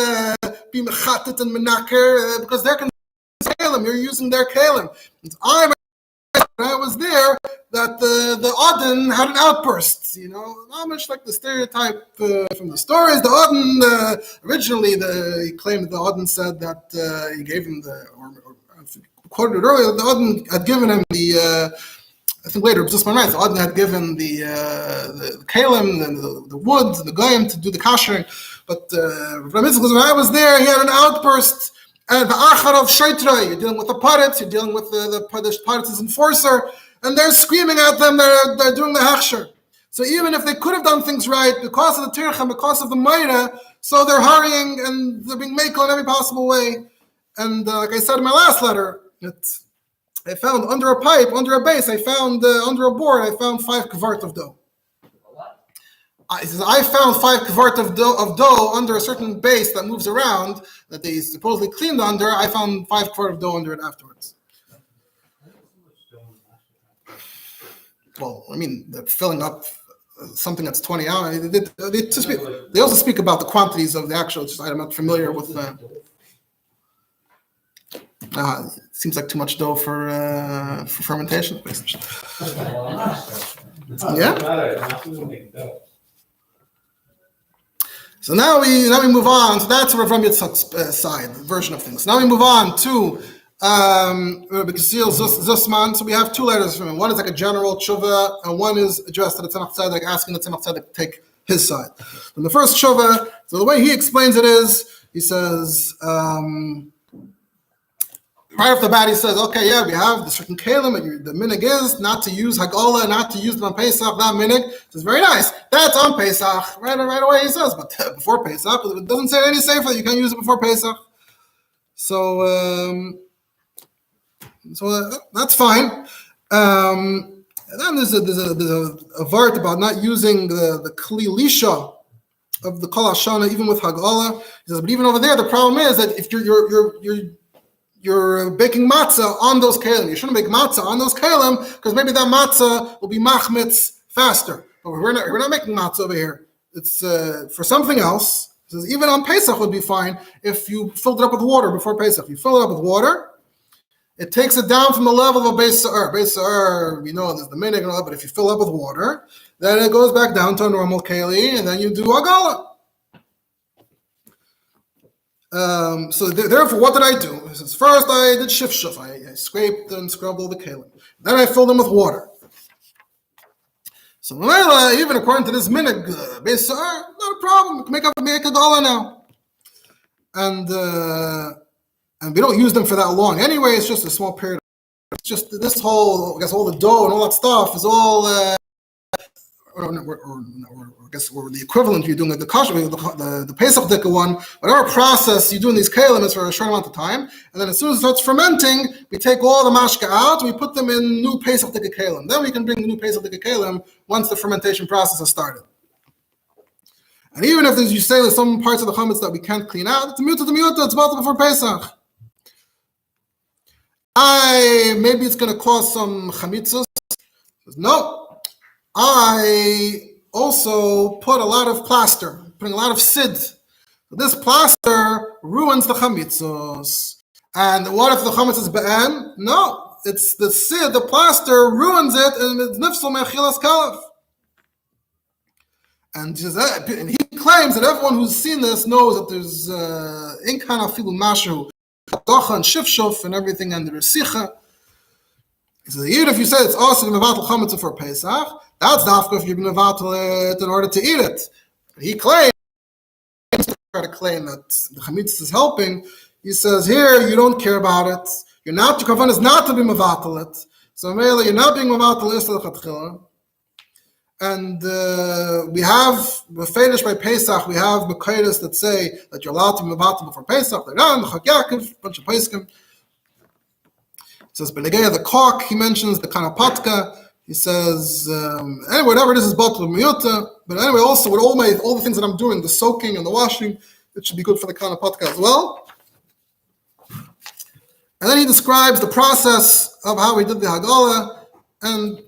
A: be mechatet and menaker because they're kalim. You're using their kalim. When I was there, that the Odin had an outburst, not much like the stereotype from the stories. The Odin, originally, he claimed that the Odin said that he gave him or quoted it earlier, the Odin had given him I think later, just my right, the Odin had given the kalim, and the wood, and the goyim to do the kashering. But when I was there, he had an outburst. And the achar of shaitra, you're dealing with the paritz, you're dealing with the paritz enforcer, and they're screaming at them. They're doing the hechsher. So even if they could have done things right, because of the tircha, because of the meida, so they're hurrying and they're being made in every possible way. And like I said in my last letter, I found under a pipe, under a base, I found under a board, I found 5 kvart of dough. He says, I found 5 kvart of dough under a certain base that moves around, that they supposedly cleaned under. I found 5 kvart of dough under it afterwards. Well, I mean, they're filling up something that's 20 ounces. They also speak about the quantities of the actual, I'm not familiar with it seems like too much dough for fermentation. Yeah. So now we move on. So that's Rav Yitzchak's side version of things. Now we move on to Rabbi Zussman. So we have 2 letters from him. One is like a general tshuva, and one is addressed to the Tzemach Tzedek, asking the Tzemach Tzedek to take his side. And the first tshuva, so the way he explains it is, he says, right off the bat, he says, okay, yeah, we have the certain kelim, the minig is not to use Hagolah, not to use them on Pesach, that minig. It's very nice. That's on Pesach. Right away he says, but before Pesach, it doesn't say any safer that you can't use it before Pesach. So that's fine. And then there's a vart about not using the kli lisha of the kol hashana, even with Hagolah. He says, but even over there, the problem is that if you're baking matzah on those kelim. You shouldn't make matzah on those kelim because maybe that matzah will be machmitz faster. But we're not making matzah over here. It's for something else. It says even on Pesach would be fine if you filled it up with water before Pesach. You fill it up with water, it takes it down from the level of a beis sa'ar. Beis sa'ar, we know there's the minig and all that, but if you fill it up with water, then it goes back down to a normal keli, and then you do Hagolah. So therefore, what did I do? He says, first I did shif. I scraped and scrubbed all the kelim. Then I filled them with water. So even according to this minig, beis sa'ar, not a problem. We can make a dollar now. And we don't use them for that long. Anyway, it's just a small period. It's just this whole, I guess, all the dough and all that stuff is all, or I guess, or the equivalent you're doing, like the kosher, the Pesach Dika one, whatever process you do in these kelim is for a short amount of time, and then as soon as it starts fermenting, we take all the mashka out, and we put them in new Pesach Dika kelim. Then we can bring the new Pesach Dika kelim once the fermentation process has started. And even if you say there's some parts of the chametz that we can't clean out, it's miuta, it's bought before Pesach. Maybe it's going to cause some chamitzos. No. I also put a lot of plaster, putting a lot of sid. This plaster ruins the chamitzos. And what if the chametz is be'en? No, it's the sid, the plaster ruins it, and it's nifsal me'achilas kalef. And he claims that everyone who's seen this knows that there's inkan afilu mashu, docha and shifshuf and everything under the sicha. He says, even if you say it's awesome to mevatel chametz for Pesach, that's dafka if you're going to mevatel it in order to eat it. But he claims, try to claim that the chametz is helping. He says, here, you don't care about it. Your kavan is not to be mevatel it. So mainly, you're not being mevatel is l'chatchila. And we're finished by Pesach. We have Mekaydas that say that you're allowed to be mevatel before Pesach. They're not, Chak Yaakov, a bunch of Pesachim. He says, Benegaya the cock, he mentions the kanapatka. He says, anyway, whatever it is batal miyuta. But anyway, also with all the things that I'm doing, the soaking and the washing, it should be good for the kanapatka as well. And then he describes the process of how he did the Hagolah and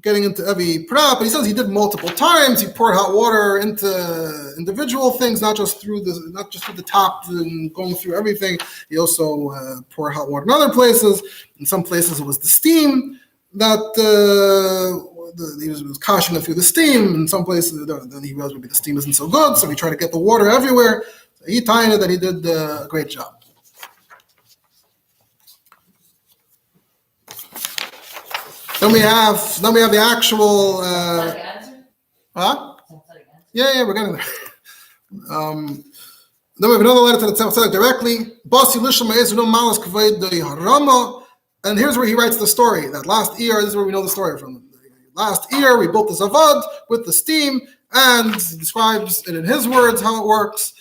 A: getting into every prep. But he says he did multiple times. He poured hot water into individual things, not just through the top and going through everything. He also poured hot water in other places. In some places, it was the steam that he was kashering through the steam. In some places, then he realized maybe the steam isn't so good, so he tried to get the water everywhere. So he tied it that he did a great job. Then we have the actual. Yeah, we're getting there. Then we have another letter to the Tzemach Tzedek directly. Basi lishma ezu no malas kavod harama. And here's where he writes the story. That last year, this is where we know the story from. Last year, we built the Zavad with the steam, and he describes it in his words how it works.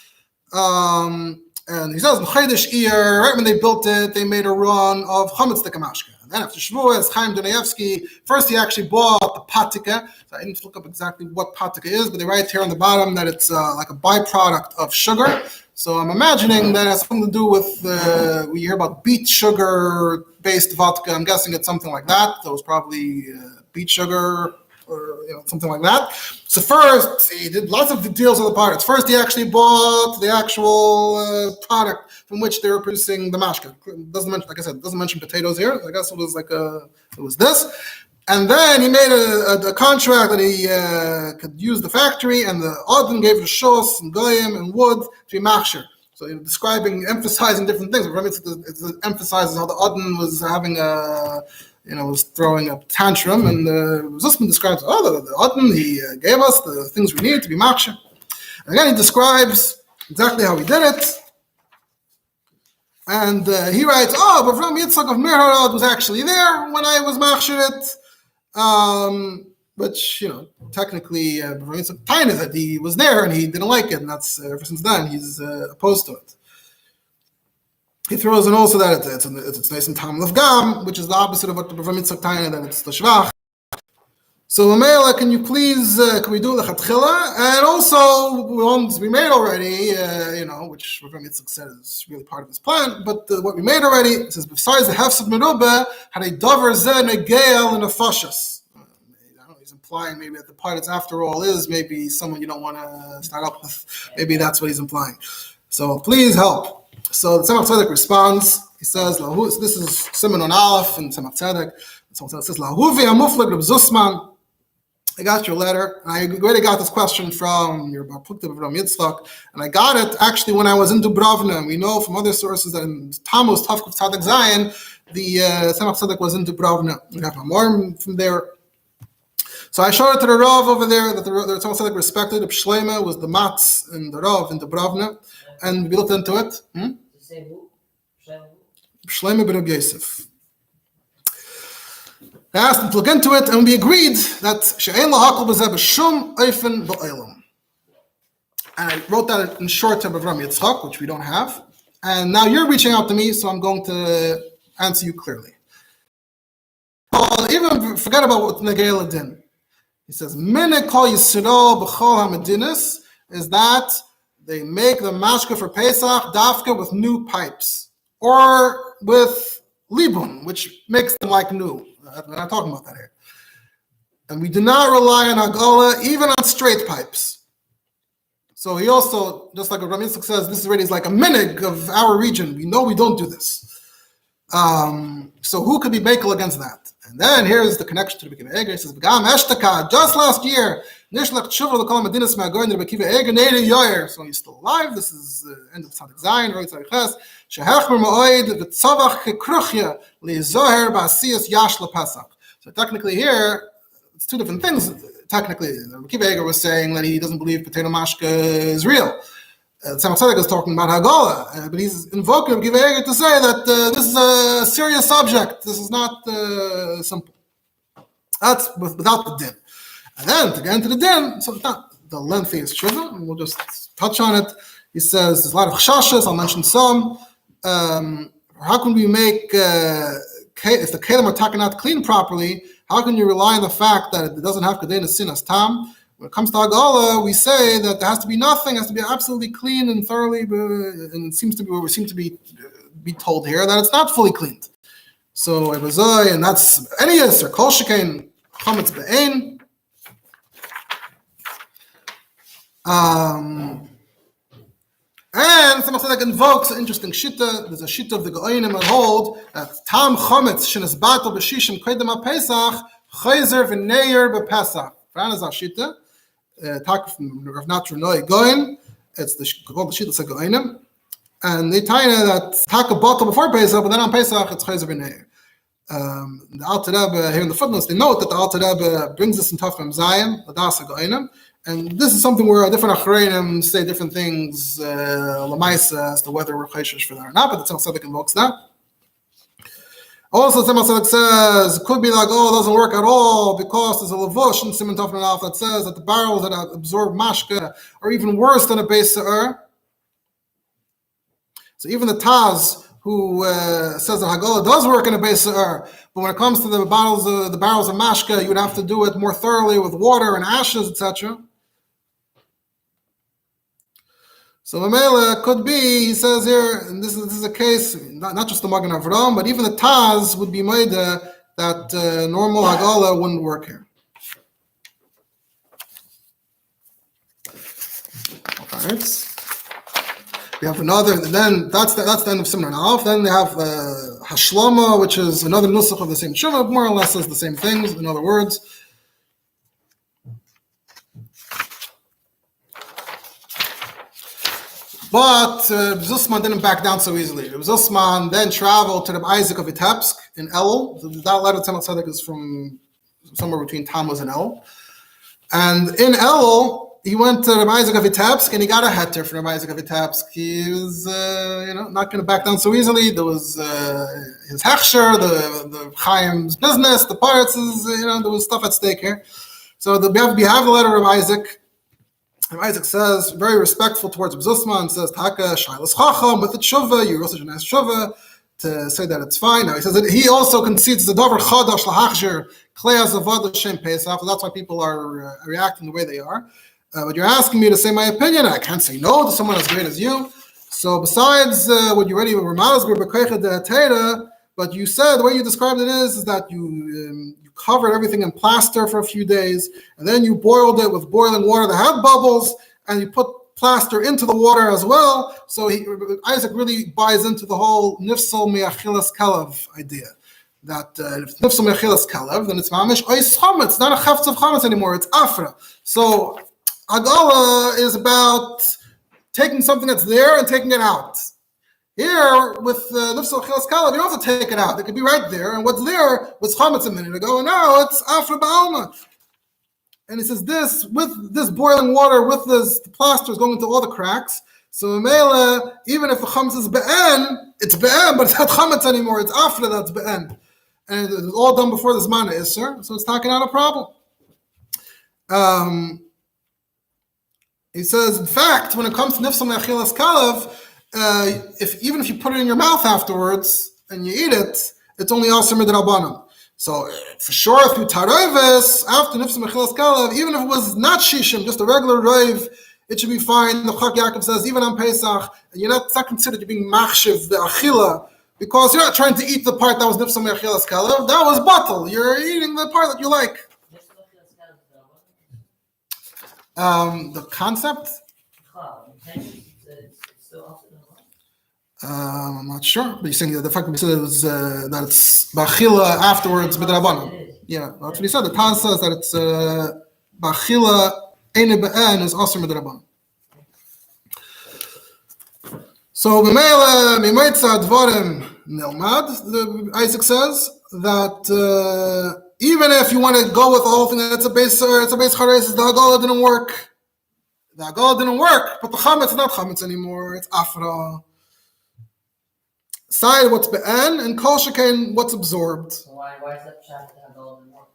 A: And he says, right when they built it, they made a run of chametz dekamashka. And then after Shavuos, Chaim Dunayevsky, first he actually bought the patika. So I didn't look up exactly what patika is, but they write here on the bottom that it's like a byproduct of sugar. So I'm imagining that it has something to do with, we hear about beet sugar-based vodka. I'm guessing it's something like that. That was probably beet sugar or something like that. So first, he did lots of the deals with the products. First, he actually bought the actual product from which they were producing the mashka. Doesn't mention, like I said, doesn't mention potatoes here. I guess it was it was this. And then he made a contract that he could use the factory, and the Odin gave it shos and goyim and wood to be machsher. So emphasizing different things. It emphasizes how the Odin was having was throwing a tantrum, and Zusman describes, the Odin, he gave us the things we need to be machsher. And again, he describes exactly how he did it. And he writes, but Rabbi Yitzchak of Mirharad was actually there when I was machsher it. Which, technically, it's a tiny that he was there and he didn't like it, and that's ever since then he's opposed to it. He throws in also that it's nice and tam of gam, which is the opposite of what the Rav Yitzchak tiny, that it's the shvach. So, Amela, can you please, can we do the chatchila? And also, ones we made already, which Rav Yitzchak said is really part of his plan, but what we made already, it says, besides the hefsed merubah, had a dover zeh negeil and a fashas. He's implying maybe that the part that's after all is maybe someone you don't want to start up with. Maybe that's what he's implying. So, please help. So, the Tzemach Tzedek responds. He says, this is Simon on Aleph and Tzemach Tzedek. So it says, Lahuvi amuflag Reb Zusman. I got your letter. I already got this question from your Bapukta of Rabbi Yitzchak, and I got it actually when I was in Dubrovna. And we know from other sources that in Tammuz, Tafkuf Tzaddik Zayin, the Tzemach Tzedek was in Dubrovna. We have a more from there. So I showed it to the Rav over there that the Tzemach Tzedek respected. The Shleima was the Matz and the Rav in Dubrovna, and we looked into it. Shleima ben Rabbi Yosef. I asked him to look into it, and we agreed that she'ein lahakol b'zeh b'shum oifen b'olam. And I wrote that in short to Rav Yitzchak, which we don't have. And now you're reaching out to me, so I'm going to answer you clearly. Well, even forget about what Negeil Adin. He says, Mene kol Yisrael b'chol hamedinas, is that they make the mashka for Pesach dafka with new pipes, or with libun, which makes them like new. We're not talking about that here. And we do not rely on Hagala, even on straight pipes. So he also, just like Rabbi Yitzchak says, this already is like a minig of our region. We know we don't do this. So who could be bakel against that? And then here's the connection to Rabbi Akiva Eiger. He says, just last year, so he's still alive. This is the end of Tzaddik Zayin, right? So technically here, it's two different things. Technically, Rabbi Akiva Eiger was saying that he doesn't believe potato mashka is real. Tzemach Tzedek is talking about Hagala, but he's invoking Rabbi Akiva Eiger to say that this is a serious subject. This is not simple. That's without the din. And then to get into the din, so it's not the lengthiest shuvah, and we'll just touch on it. He says there's a lot of chashashas. I'll mention some. How can we make if the kelim are taken clean properly? How can you rely on the fact that it doesn't have kedei sinas tam? When it comes to Hagala, we say that there has to be nothing, has to be absolutely clean and thoroughly, and it seems to be what we seem to be told here, that it's not fully cleaned. So it was and that's any or kol shekain chametz be'ein. And Tzemach Tzedek invokes an interesting shitta. There's a shitta of the Go'onim that hold that tam chametz shenes batel b'shishim kedem ha'Pesach chayzer v'neir b'Pesach. Fran is our shitta. Talk from Rav Natru Noi Goin. It's called the shitta of Go'onim, and they tell you that talk a bottle before Pesach, but then on Pesach it's chayzer v'neir. The Alter Rebbe here in the footnotes they note that the Alter Rebbe brings this in Tafim Zayin, the Das Go'onim. And this is something where different Achreinim say different things, Lamaisa, as to whether we're chayshish for that or not, but the Tzemach Tzedek invokes that. Also, Tzemach Tzedek says it could be like, oh, it doesn't work at all because there's a levush in Siman Tov Alf that says that the barrels that absorb mashka are even worse than a beis se'er. So even the Taz, who says that Hagala does work in a beis se'er, but when it comes to the barrels of mashka, you would have to do it more thoroughly with water and ashes, etc. So Mamela could be, he says here, and this is a case, not just the Magen Avraham, but even the Taz would be made that normal Hagala wouldn't work here. All right. We have another, then that's the end of Siman Aleph. Then they have Hashlama, which is another nusach of the same Shuvah, more or less says the same things, in other words. But Zusman didn't back down so easily. Zusman then traveled to Rabbi Isaac of Vitebsk in El. So that letter of Tzemach Tzedek is from somewhere between Tammuz and El. And in El, he went to Rabbi Isaac of Vitebsk and he got a heter from Rabbi Isaac of Vitebsk. He was, not going to back down so easily. There was his hechsher, the Chaim's business, the parts, there was stuff at stake here. So we have the letter of Isaac. And Isaac says, very respectful towards Zusman, says, Taka, Shailas Chacham, with the tshuva, you also should ask tshuva, to say that it's fine. Now he says that he also concedes the davar chadash lahachshir klei azavad shem pesach. That's why people are reacting the way they are. But you're asking me to say my opinion. I can't say no to someone as great as you. So besides what you already were but you said the way you described it is that you covered everything in plaster for a few days, and then you boiled it with boiling water that had bubbles, and you put plaster into the water as well. So Isaac really buys into the whole nifsal me'achilas kalev idea. That if nifsal me'achilas kalev, then it's mamish ois chametz. It's not a chafetz of chametz anymore. It's afra. So Hagala is about taking something that's there and taking it out. Here, with nifsal me'achilas kalev, you don't have to take it out. It could be right there, and what's there was chametz a minute ago, and now it's afra ba'alma. And he says this, with this boiling water, with this plaster is going into all the cracks. So Mela, even if the chametz is be'en, it's be'en, but it's not chametz anymore. It's after that's be'en. And it's all done before the zman isser, so it's not a problem. He says, in fact, when it comes to nifsal me'achilas kalev, even if you put it in your mouth afterwards and you eat it, it's only aser midrabanan. So for sure, through taroives, after nifsal me'achilas kalev, even if it was not shishim, just a regular roiv, it should be fine. The Chak Yaakov says, even on Pesach, it's not considered you being machshiv the achila, because you're not trying to eat the part that was nifsal me'achilas kalev. That was batal. You're eating the part that you like. The concept? I'm not sure, but you're saying the fact that we said it was that it's bachila afterwards b'drabanan. Yeah, that's what he said. The Taz says that it's bachila eine be'en is also b'drabanan. So b'meila mimaitza dvarim nilmad. Isaac says that even if you want to go with the whole thing that it's a base chareis, the Hagala didn't work. The Hagala didn't work, but the chametz is not chametz anymore. It's afra. Side what's be'en and kol shekain what's absorbed.
C: So why is that pshat that Hagala didn't work?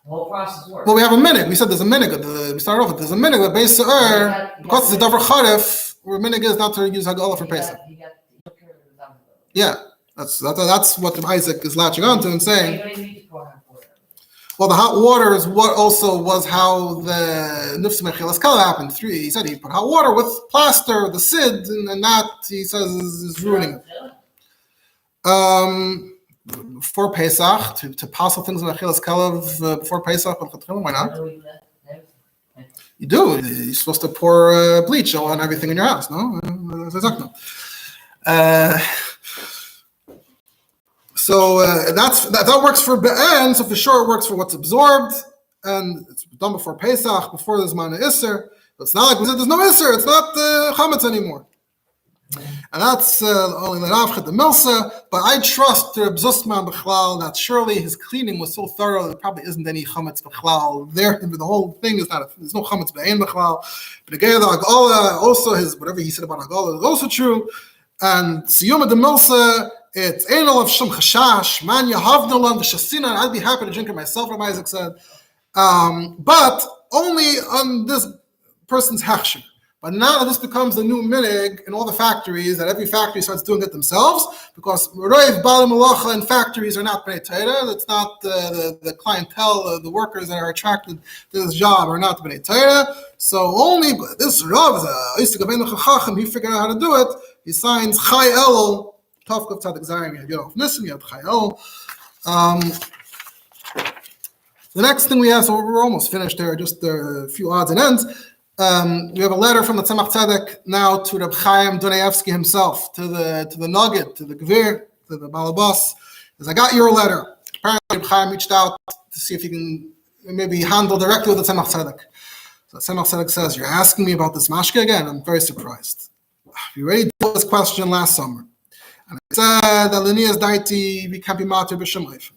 C: The whole process works.
A: Well, we have a minute. We said there's a minute. We started off with there's a minute. But beis se'er, because it's a davar charef, where minute is not to use Hagala for Pesach. Yeah, that's what Isaac is latching onto and saying. Well, the hot water is what also was how the nifsal me'achilas kalev happened. He said he put hot water with plaster, the sid, and that he says is ruining it. Before Pesach, to passel things me'achilas kalev before Pesach, why not? You do. You're supposed to pour bleach on everything in your house, no? So that works for be'en. So for sure it works for what's absorbed, and it's done before Pesach, before the zman isser. But it's not like we said there's no isser. It's not chametz anymore, and that's only the Nafchet the Milsa. But I trust Reb Zusman b'chlal that surely his cleaning was so thorough there probably isn't any chametz b'chlal there. The whole thing is not. There's no chametz be'en b'chlal. But again, the Hagala also his whatever he said about Hagala is also true. And Siyuma the Milsa, It's Enel of Shum Chashash, Man Yahavdalam, the Shasina, and I'd be happy to drink it myself, Rabbi Isaac said. But only on this person's hechsher. But now this becomes a new minig in all the factories, that every factory starts doing it themselves, because Roiv Bali Malacha in factories are not B'nai Torah. That's not the clientele, the workers that are attracted to this job are not B'nai Torah. So only this Rav is he figured out how to do it. He signs Chai Elul, Tavkov Tzadik Zayim, Yod Nisim, Yod Chai Elul. The next thing we have, so we're almost finished there, just a few odds and ends. We have a letter from the Tzemach Tzedek now to Reb Chaim Dunayevsky himself, to the Nugget, to the Gvir, to the Balabas. He says, I got your letter. Apparently Reb Chaim reached out to see if he can maybe handle directly with the Tzemach Tzedek. So the Tzemach Tzedek says, you're asking me about this mashke again? I'm very surprised. We already did this question last summer. And I said that Linnias Daiti, we can't be matir b'shem.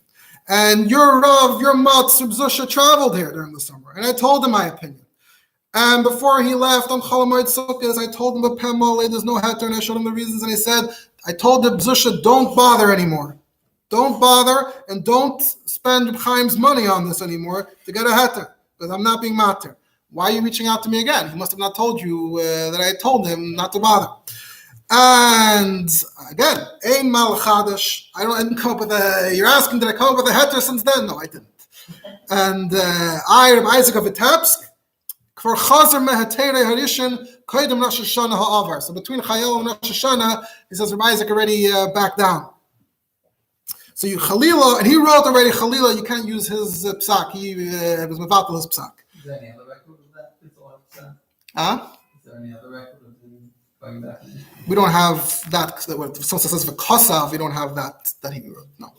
A: And your Rav, your Matz, Reb Zusha traveled here during the summer. And I told him my opinion. And before he left on Chol Hamoed Sukkos, I told him, there's no heter, and I showed him the reasons. And he said, I told Reb Zusha, don't bother anymore. Don't bother, and don't spend Reb Chaim's money on this anymore to get a heter, because I'm not being matir. Why are you reaching out to me again? He must have not told you that I told him not to bother. And again, ein mal chadash. I didn't come up with you're asking, did I come up with a heter since then? No, I didn't. And Rabbi Isaac of Vitebsk, for chazer mehetere harishin koydem Rosh Hashanah ha'avar. So between Chayil and Rosh Hashanah, he says Rabbi Isaac already backed down. So you Chalila, and he wrote already Chalila, you can't use his psak. He was mevatel his psak.
D: Is there any other record of that? Is there any other record of him going back?
A: We don't have that. Someone says for Kosav, we don't have that he wrote. No.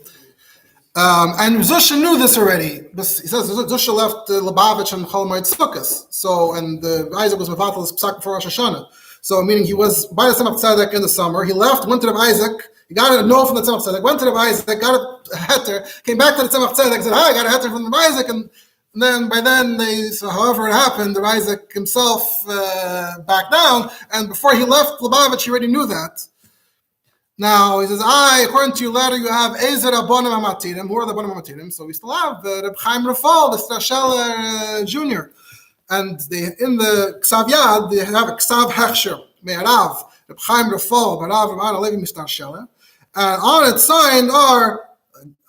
A: And Zusha knew this already. He says Zusha left Lubavitch and Chol Hamoed Sukkos. So, and Isaac was mevatel his psak before Rosh Hashanah. So, meaning he was by the Tzemach Tzedek in the summer. He left, went to Rabbi Isaac. He got a no from the Tzemach Tzedek. Went to Rabbi Isaac, got a heter. Came back to the Tzemach Tzedek. Said, "Hi, I got a heter from Rabbi Isaac." And then by then, so however it happened, Rabbi Isaac himself backed down. And before he left Lubavitch, he already knew that. Now he says, according to your letter, you have Ezer Rabbanim Hamatirim. Who are the Rabbanim Hamatirim? So we still have Reb Chaim Rafal, the Strashel Jr. And in the Ksav Yad, they have a Ksav Hechsher, Me'arav, Reb Chaim Rafal, Barav, Reb Ana Levi Mishtar Shela. And on its signed are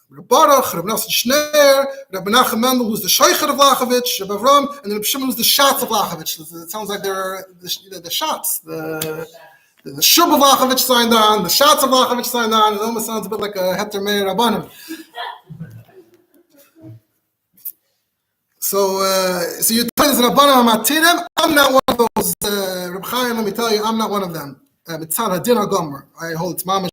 A: Reb Baruch, Reb Nosson Shneir, Reb Menachem Mendel, who's the Sheicher of Lachovich, Reb Avram, and then Reb Shimon, who's the Shatz of Lachovich. It sounds like they're the Shatz, the Shub of Lachovich signed on, the Shatz of Lachovich signed on. It almost sounds a bit like a Heter Meir Rabbanim. So you tell me, Rabbanim Hamatirim, I'm not one of those. Reb Chaim, let me tell you, I'm not one of them. Mitzad Hadin HaGomer. I hold it's mamash.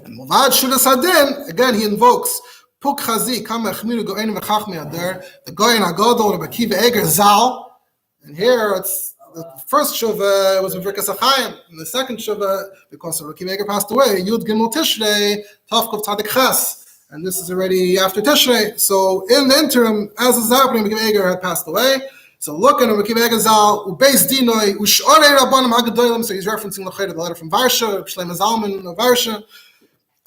A: And Movad Shudas Hadin, again, he invokes Puk Chazi, Kama Echmiru Go'en V'chachmi Ader, the Goyen HaGodol, Rabbi Akiva Eiger, Zal. And here it's the first Shuvah was with Birkas HaChaim, and the second Shuvah, because Rabbi Akiva Eiger passed away, Yud Gimel Tishrei, Tavkov Tzadik Ches. And this is already after Tishrei. So in the interim, as is happening, Rabbi Akiva Eiger had passed away. So look at Rabbi Akiva Eiger Zal, Ubeis Dinoi, Ushorei Rabbanim HaGedolim. So he's referencing the letter from Varsha, Shlomo Zalman of Varsha.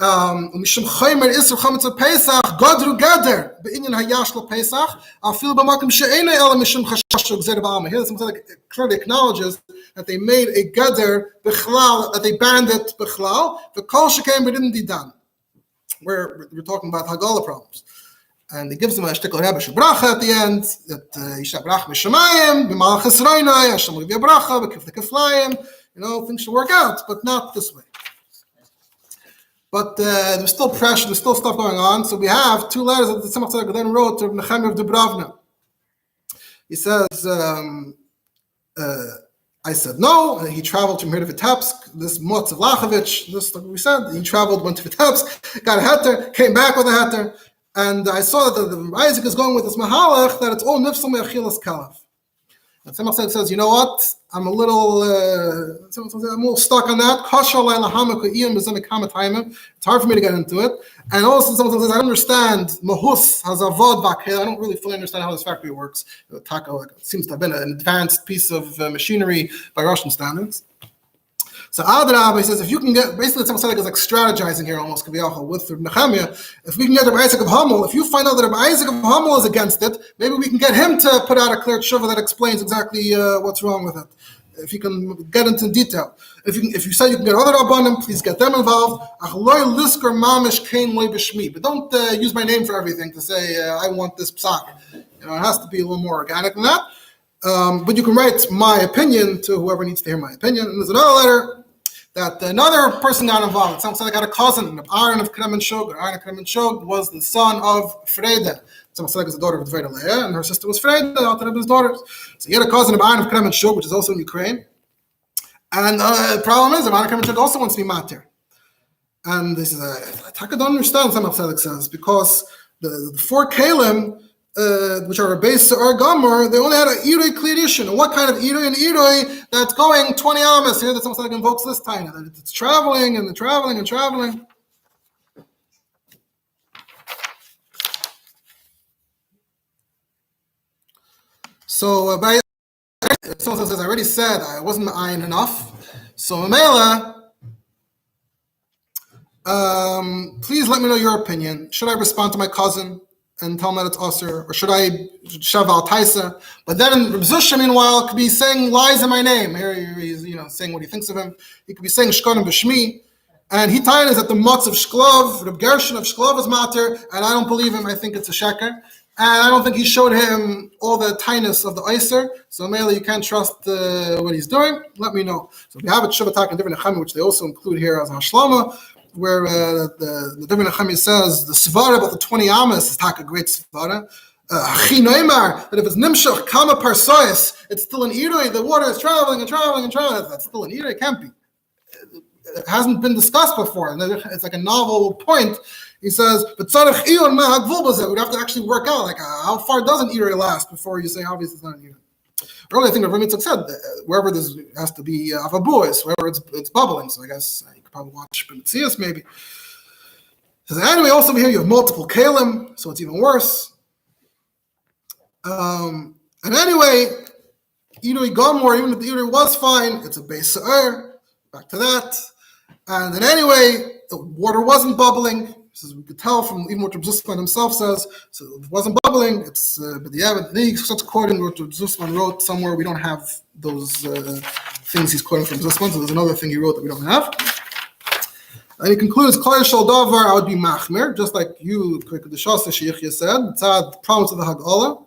A: Mishum Chaymer Isur Chametz Pesach Godru Gader Beinyan Hayash Pesach Afil B'Makom She'enei Ela Mishum Chashash Gzer Ba'alma. Here, something that clearly acknowledges that they made a Gader B'Chlal, that they banned it B'Chlal. The Kol Shekem B'Din Didan. We're talking about Hagala problems, and he gives them a shtickle Rebbe Shabracha at the end that Yisha Brach Mishamayim B'Malachas Reinai Hashem will give you a bracha B'Kif the Kiflayim. Things should work out, but not this way. But there's still pressure, there's still stuff going on. So we have two letters that the Tzemach Tzedek then wrote to Nechemia of Dubrovna. He says, I said no. And he traveled from here to Vitebsk. This Motz of Lachovich, this like we said, he traveled, went to Vitebsk, got a heter, came back with a heter. And I saw that the Isaac is going with this mahalach that it's all nifsal me'achilas kalav. And Tzemach Tzedek says, you know what? I'm a little stuck on that. It's hard for me to get into it. And also, someone says, I understand mahus hazavod vakhel. I don't really fully understand how this factory works. It seems to have been an advanced piece of machinery by Russian standards. So Adrab, he says, if you can get, basically Tzemach Tzedek is like strategizing here almost, with Nehemiah. If we can get Rabbi Isaac of Hamel, if you find out that Rabbi Isaac of Hamel is against it, maybe we can get him to put out a clear tshuva that explains exactly what's wrong with it. If you can get into detail. If you say you can get other Rabbanim, please get them involved. But don't use my name for everything to say, I want this psak. It has to be a little more organic than that. But you can write my opinion to whoever needs to hear my opinion. And there's another letter that another person got involved. It sounds like I got a cousin of Aaron of Krem and Shog. Aaron of Krem and Shog was the son of Freda. Tzemach Tzedek was the daughter of Dveda Leah, and her sister was Freda, the other of his daughters. So he had a cousin of Aaron of Krem and Shog, which is also in Ukraine. And the problem is, Aaron of Krem and Shog also wants to be matir. And this is I don't understand, Tzemach Tzedek says, because the four kalim, which are a base or gomer, they only had an iroi klidishin. And what kind of iroi? An iroi that's going 20 amas here. That sounds like invokes this time. That it's traveling and traveling and traveling. So someone says, I already said I wasn't ayin enough. So Mamela, please let me know your opinion. Should I respond to my cousin and tell him that it's usher, or should I shav al taisa? But then Reb Zusha, meanwhile, could be saying lies in my name. Here he's saying what he thinks of him. He could be saying shkonim b'shmi, and he ties that the mutz of Shklov, Reb Gershon of Shklov is matir, and I don't believe him. I think it's a sheker, and I don't think he showed him all the tinus of the iser. So mainly you can't trust what he's doing. Let me know. So we have a Shabbatak and different Nechami, which they also include here as Hashlama, where the David Nechami says the svara about the 20 amas is a great svara. That if it's nimshach kama parsois, it's still an iroi. The water is traveling and traveling and traveling. That's still an iroi. It can't be. It hasn't been discussed before. And it's like a novel point. He says, but tzarech iyon mehagvul. We'd have to actually work out like how far does an iroi last before you say obviously it's not an iroi. Earlier, I think Rabbi Mitzvah said wherever there has to be avabois, wherever it's bubbling. So I guess you could probably watch Benitzias maybe. So anyway, also here you have multiple kalim, so it's even worse. And anyway, Idui Gomor, even if the Idui was fine, it's a base sa'er. Back to that. And then anyway, the water wasn't bubbling. Says we could tell from even what Reb Zusman himself says. So it wasn't bubbling. It's but he starts quoting what Reb Zusman wrote somewhere. We don't have those things he's quoting from Zusman. So there's another thing he wrote that we don't have. And he concludes, Kol Shel Davar, I would be machmir, just like you, the Shas Sheikhya said. It's the problems of the Hagala,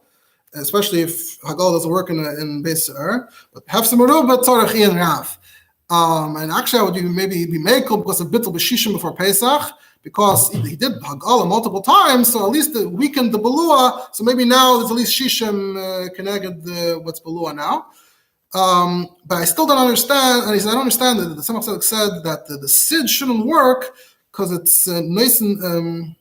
A: especially if Hagala doesn't work in Beis Se'er. But have some Meruba Tzarech Ian Rav. And actually, I would maybe be makel because of Bittul B'Shishim before Pesach, because he did Hagala multiple times, so at least it weakened the Belua. So maybe now there's at least Shishim connected what's Belua now. But I still don't understand, and he said, I don't understand that the Tzemach Tzedek said that the Sid shouldn't work because it's nice and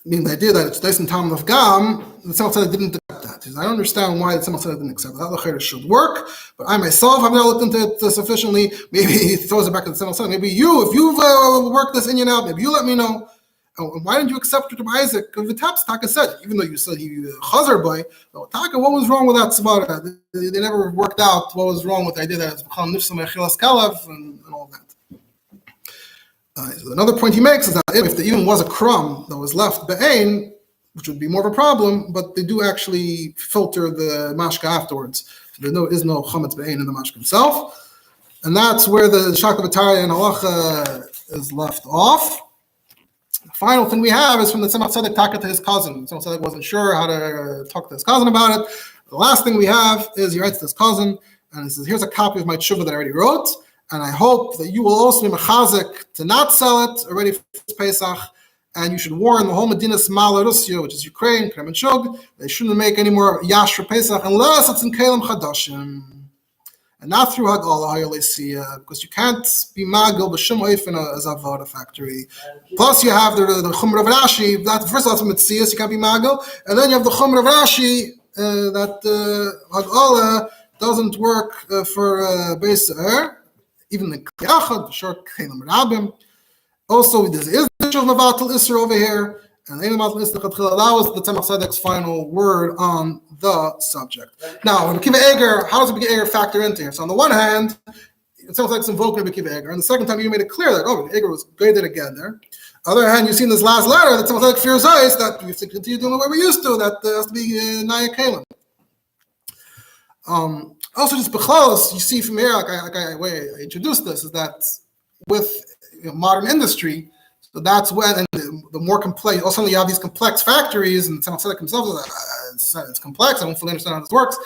A: mean the idea that it's nice and Tam of Gam, the Tzemach Tzedek didn't accept that. He said, I don't understand why the Tzemach Tzedek didn't accept that. It should work, but I myself have not looked into it sufficiently. Maybe he throws it back to the Tzemach Tzedek. Maybe you, if you've worked this in and out, maybe you let me know. And why didn't you accept Rabbi Isaac? Because Vitap's Taka said, even though you said he chazer by, Taka, what was wrong with that svara? They never worked out what was wrong with the idea that it's b'chal nifsam echilas kalev and all that. So another point he makes is that if there even was a crumb that was left be'ein, which would be more of a problem, but they do actually filter the mashka afterwards. So there is no chametz be'ein in the mashka himself. And that's where the shakla b'tarya and halacha is left off. The final thing we have is from the Tzemach Tzedek taka to his cousin. Tzemach Tzedek wasn't sure how to talk to his cousin about it. The last thing we have is he writes to his cousin, and he says, here's a copy of my tshuva that I already wrote, and I hope that you will also be mechazik to not sell it already for Pesach, and you should warn the whole Medina Smala Russia, which is Ukraine, Krem and Shug, they shouldn't make any more yash for Pesach unless it's in Kalim Chadashim. And not through Hagala, because you can't be magil b'shum oifen as a Avoda factory. Plus, you have the Chumra of Rashi. That first of all, Mitzias, you can't be magil, and then you have the Chumra of Rashi that Hagala doesn't work for Beis Se'er, even the Kliyachad, the short Kelim Rabim. Also, there is the Shuv Mavatal Isra over here, and that was the Tzemach Tzedek's final word on the subject. Now, Rabbi Akiva Eiger, how does Rabbi Akiva Eiger factor into here? So on the one hand, it sounds like it's invoking Rabbi Akiva Eiger, and the second time you made it clear that Rabbi Eiger was graded again there. On the other hand, you see in this last letter that Tzemach Tzedek fears ice that we have to continue doing the way we used to, that there has to be Naya Kalim. Also, just Bechalos, you see from here, like I introduced this, is that with modern industry, so that's when, and the more complex, also you have these complex factories, and Tzemach Tzedek himself is it's complex, I don't fully understand how this works.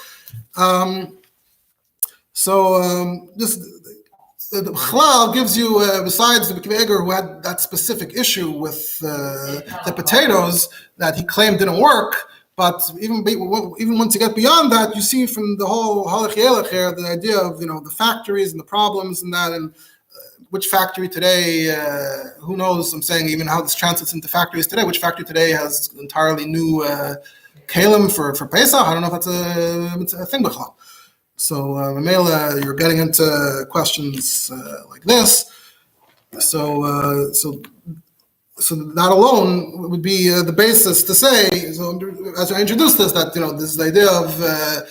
A: Just the Chalal gives you, besides the Akiva Eiger, who had that specific issue with the potatoes that he claimed didn't work, but even once you get beyond that, you see from the whole halachic here the idea of the factories and the problems and that, and which factory today, who knows, I'm saying even how this translates into factories today, which factory today has entirely new kalim for Pesach? I don't know if that's a thing b'chal. So, Mamela, you're getting into questions like this. So that alone would be the basis to say, so as I introduced this, that this idea of the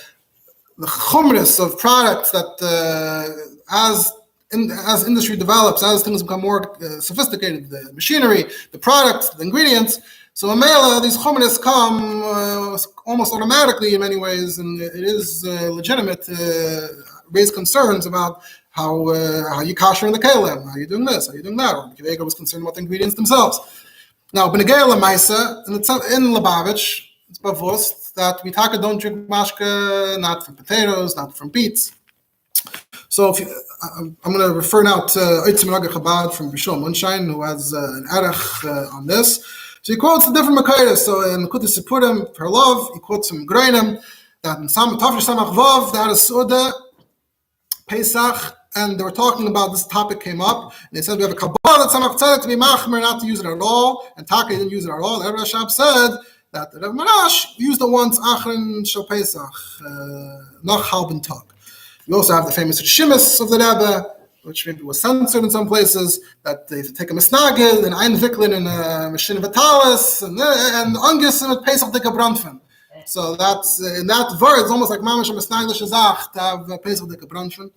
A: chumras of products that as industry develops, as things become more sophisticated, the machinery, the products, the ingredients. So Amela, these chumras come almost automatically in many ways, and it is legitimate to raise concerns about how you kosher in the kelim, how you doing this, how you doing that. Or Akiva Eiger was concerned about the ingredients themselves. Now, b'negei lemaisa, in Lubavitch, it's bavust that we don't drink mashka, not from potatoes, not from beets. So I'm going to refer now to Tzemach Tzedek from Bishul Munshine, who has an erech on this. So he quotes the different Makairas. So in Kutis Sipurim, for love, he quotes from Grainim, that in Tafresh Samach Vav, that is Suda, Pesach, and they were talking about this topic came up, and they said we have a Kabbalah that Tzemach Tzedek to be machmer, not to use it at all, and Taka didn't use it at all. Rabbi Rashab said that the Rebbe Marash used it once Achron Shel Pesach, Nach Halben Tag. We also have the famous Rishimis of the Rebbe, which maybe was censored in some places, that they take a misnagel and ein viklin and a machine vitalis and ungis and a pesach dika brandfen. So that's in that verse, it's almost like mamash a misnagel shazach to have pesach dika brandfen.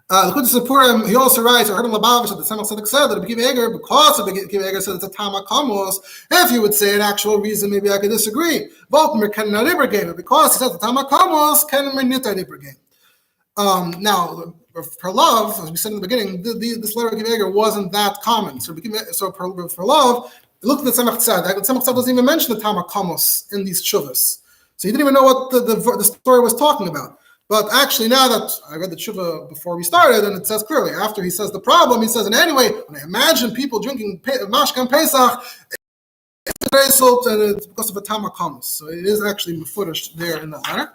A: The Kudas Purim, he also writes, I heard in Lubavitch that the Tzemach Tzedek said that Rabbi Akiva Eiger, because Rabbi Akiva Eiger said it's a Tama Kamos, if you would say an actual reason, maybe I could disagree. Because he said the Tama Kamos, Ken Nita Ribergame. Now, for love, as we said in the beginning, this letter of Akiva Eiger wasn't that common. So for love, look at the Tzemach Tzedek. The Tzemach Tzedek doesn't even mention the Tama Kamos in these tshuvas. So he didn't even know what the story was talking about. But actually, now that I read the tshuva before we started, and it says clearly, after he says the problem, he says, and anyway, when I imagine people drinking mashka and Pesach, it's very salt, and it's because of a Tama Kamos. So it is actually mefurish there in the letter.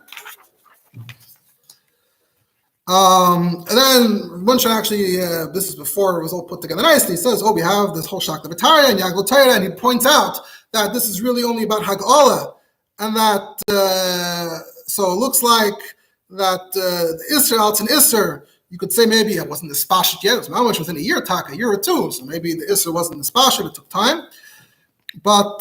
A: And then one should actually, this is before it was all put together nicely. He says, we have this whole Shakta V'Tarya and Yagul Torah, and he points out that this is really only about Hag'ala, and that, so it looks like that the Israel, it's an Isser. You could say maybe it wasn't dispashed yet. It was mamash within a year or two. So maybe the Isser wasn't dispashed. It took time. But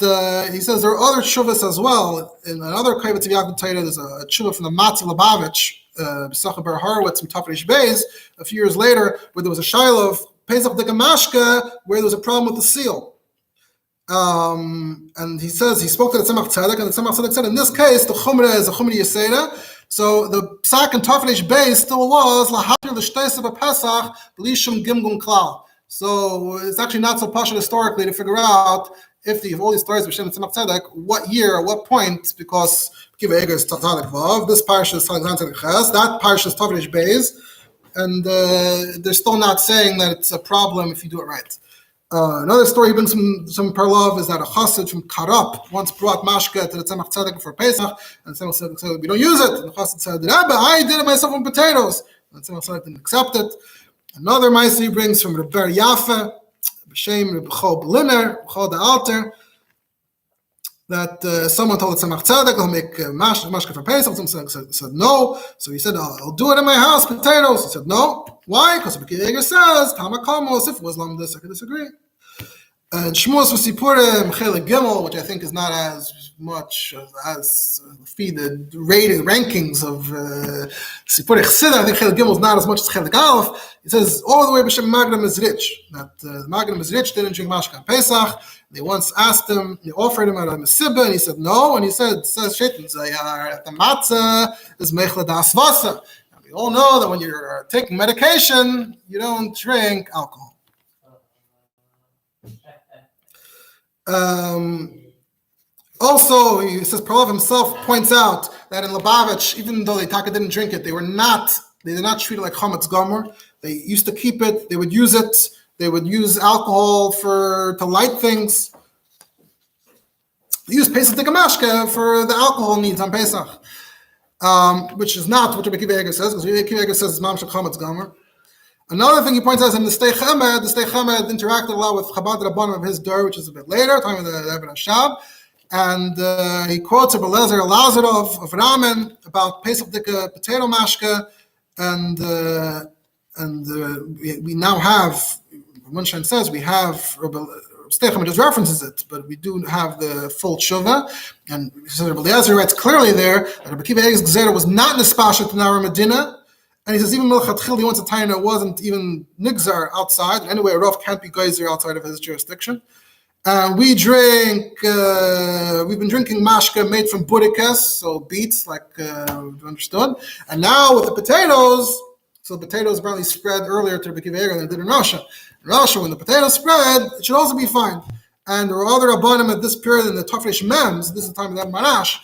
A: he says there are other tshuvas as well. In another Kaivet of Yagul Torah, there's a tshuva from the Matzi Lubavitch, B'Sacha Ber Horowitz from Tafresh Beis, a few years later, where there was a shaila of Pesach Dekamashka, where there was a problem with the seal. And he says he spoke to the Tzemach Tzedek, and the Tzemach Tzedek said, in this case, the Chumra is a Chumra Yeseda. So the psak and Tafresh Beis still was lahapir l'shteis of Pesach b'lishum gimgun klal. So it's actually not so pashut historically to figure out if all these stories of Shem and Tzemach Tzedek, what year, at what point, because Akiva Eiger is Tzaddik Vav, this parsha is Sgan Rosh Kolel, that parsha is Tafresh Beis, and they're still not saying that it's a problem if you do it right. Another story he brings some Perlov is that a chassid from Karab once brought mashka to the Tzemach Tzedek for Pesach, and the Tzemach Tzedek said, we don't use it. And the chassid said, Rebbe, I did it myself on potatoes. And the Tzemach Tzedek didn't accept it. Another ma'aseh he brings from Rebbe Yafa, B'Shem Rebbe Chol Beliner, Chol the Alter, that someone told the Tzemach Tzedek, he'll make mashka for Pesach. The Tzemach Tzedek said no. So he said, I'll do it in my house, potatoes. He said no. Why? Because Rabbi Akiva Eiger says, Tama Kamos, if it was Lamdus, I could disagree. And Shmuas V'Sipurim Chelik Gimel, which I think is not as much as feed the rankings of Sipurei Chassidus. I think Chelik Gimel is not as much as Chelik Aleph. It says all the way B'Shem Magnum is rich. That Magnum is rich, didn't drink mashka on Pesach. They once asked him, they offered him at a Mesibah, and he said no. And he said, says Shaitan, the matzah is Mechle Das Vasa. We all know that when you're taking medication, you don't drink alcohol. Also, he says Perlov himself points out that in Lubavitch, even though they didn't drink it, they did not treat it like chametz gomer. They used to keep it. They would use it. They would use alcohol to light things. They use Pesach Dekamashka for the alcohol needs on Pesach, which is not what Rabbi Akiva Eiger says, because Rabbi Akiva Eiger says it's mamshach chametz gomer. Another thing he points out is in the Stei Chamed interacted a lot with Chabad Rabbanim of his door, which is a bit later, talking about the Rebbe Rashab. And he quotes Rabbi Lazarov of Ramen about Pesach Dika potato mashka, and we now have, Munshan says, we have, Stei Chamed just references it, but we do have the full tshuva. And Rabbi Lazar writes clearly there that Rabbi Akiva Eiger's Gzera was not Nespashet in our Medina. And he says even Milchatchil, he wants to tie in, it wasn't even Nigzar outside. Anyway, a Rav can't be Geyser outside of his jurisdiction. We've been drinking mashka made from burikes, so beets, like we've understood. And now with the potatoes, so the potatoes apparently spread earlier to Rabbi Akiva Eiger than it did in Russia. In Russia, when the potatoes spread, it should also be fine. And there were other Rabbanim at this period in the Tafresh Mems, this is the time of that Marash.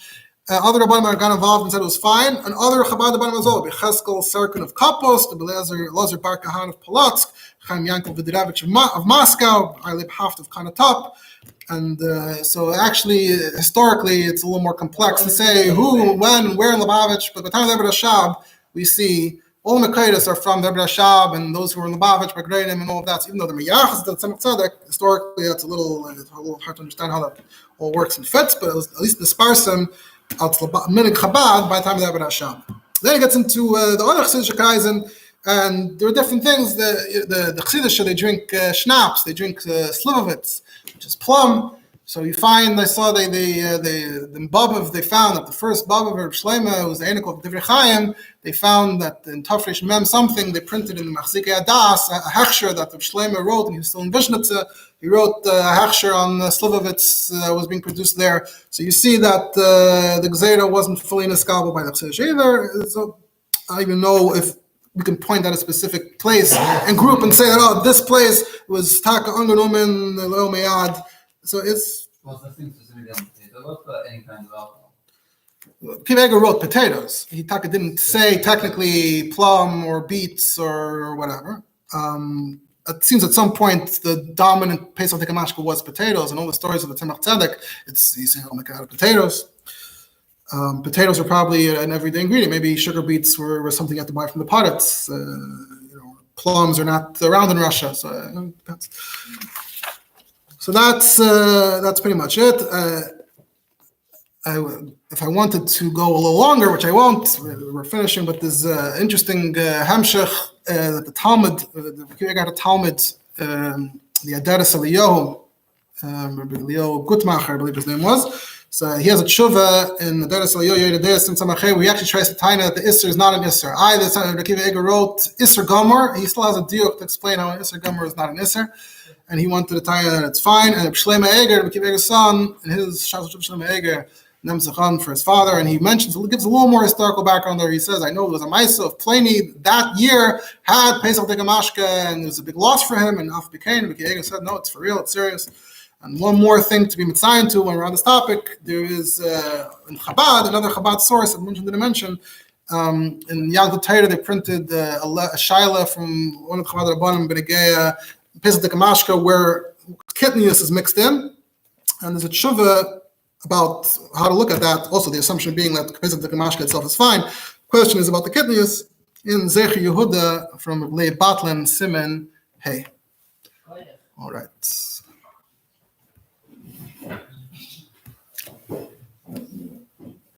A: Other Rabbanim got involved and said it was fine, and other Chabad Rabbanim as well. Becheskel Serkin of Kapos, the Lazar Bar Kahan of Polotsk, Chaim Yankel Vidiravich of Moscow, Eilib Haft of Kanatop. And so actually, historically, it's a little more complex to say who, when, where in Lubavitch, but by the time of the Rebbe Rashab, we see all the Mekaydas are from the Rebbe Rashab and those who were in Lubavitch, Bagreinim, and all of that. So even though the Meyachas did Tzemach Tzedek, historically, it's a little hard to understand how that all works and fits, but at least the Sparsim, Minig Chabad by the time of the Rebbe Rashab. Then it gets into the other Chassidish Kreisen, and there are different things. The Chassidish, they drink schnapps, they drink slivovitz, which is plum. So you find, I saw the Babav, they found that the first Babav of Shleima was the Einik of Divrei Chaim. They found that in Tafresh Mem something, they printed in the Machzikei Adas, a hechsher that the Shleima wrote, and he was still in Vishnitza. He wrote a hechsher on Slivovitz was being produced there. So you see that the Gzeira wasn't fully inescalable by the Chassidish either. So I don't even know if we can point at a specific place and group and say that, this place was Taka Anganumen, Leo Meyad. So it's...
D: Was nothing specific on potato, but any kind of alcohol?
A: Akiva Eiger wrote potatoes. He didn't say technically plum or beets or whatever. It seems at some point the dominant Pesach Dekamashka was potatoes, and all the stories of the Tzemach Tzedek, he's saying, I'll make it out of potatoes. Potatoes are probably an everyday ingredient. Maybe sugar beets were something you have to buy from the potters. Plums are not around in Russia, so it depends. So that's pretty much it. If I wanted to go a little longer, which I won't, we're finishing, but there's interesting hamshech that the Talmud, the Talmud, the Adaras Eliyahu, Eliyahu Gutmacher, I believe his name was. So he has a tshuva in the Adaras Eliyahu Yededes in Tzemach, where he actually tries to tie that the Isser is not an Isser. The son of Rabbi Akiva Eiger wrote Isser Gomer. He still has a diuk to explain how an Isser Gomer is not an Isser. And he wanted to tell you that it's fine. And Shlomo Eiger, Rabbi Akiva Eiger's son, in his Shas Shlomo Eiger, Nemzachan for his father, and he gives a little more historical background there. He says, I know there was a Maisa of Pliny that year had Pesach Dekamashka, and it was a big loss for him, and Af became, Rabbi Akiva Eiger said, no, it's for real, it's serious. And one more thing to be mitzayin to when we're on this topic, there is in Chabad, another Chabad source, I didn't mention, in Yalkut Torah, they printed a shaila from one of the Chabad Rabbanim, Benegeya, Pesach Dekamashka, where kitnius is mixed in, and there's a tshuva about how to look at that. Also, the assumption being that Pesach Dekamashka itself is fine. Question is about the kitnius in Zecher Yehuda from Leib Batlan Simen Hey. All right.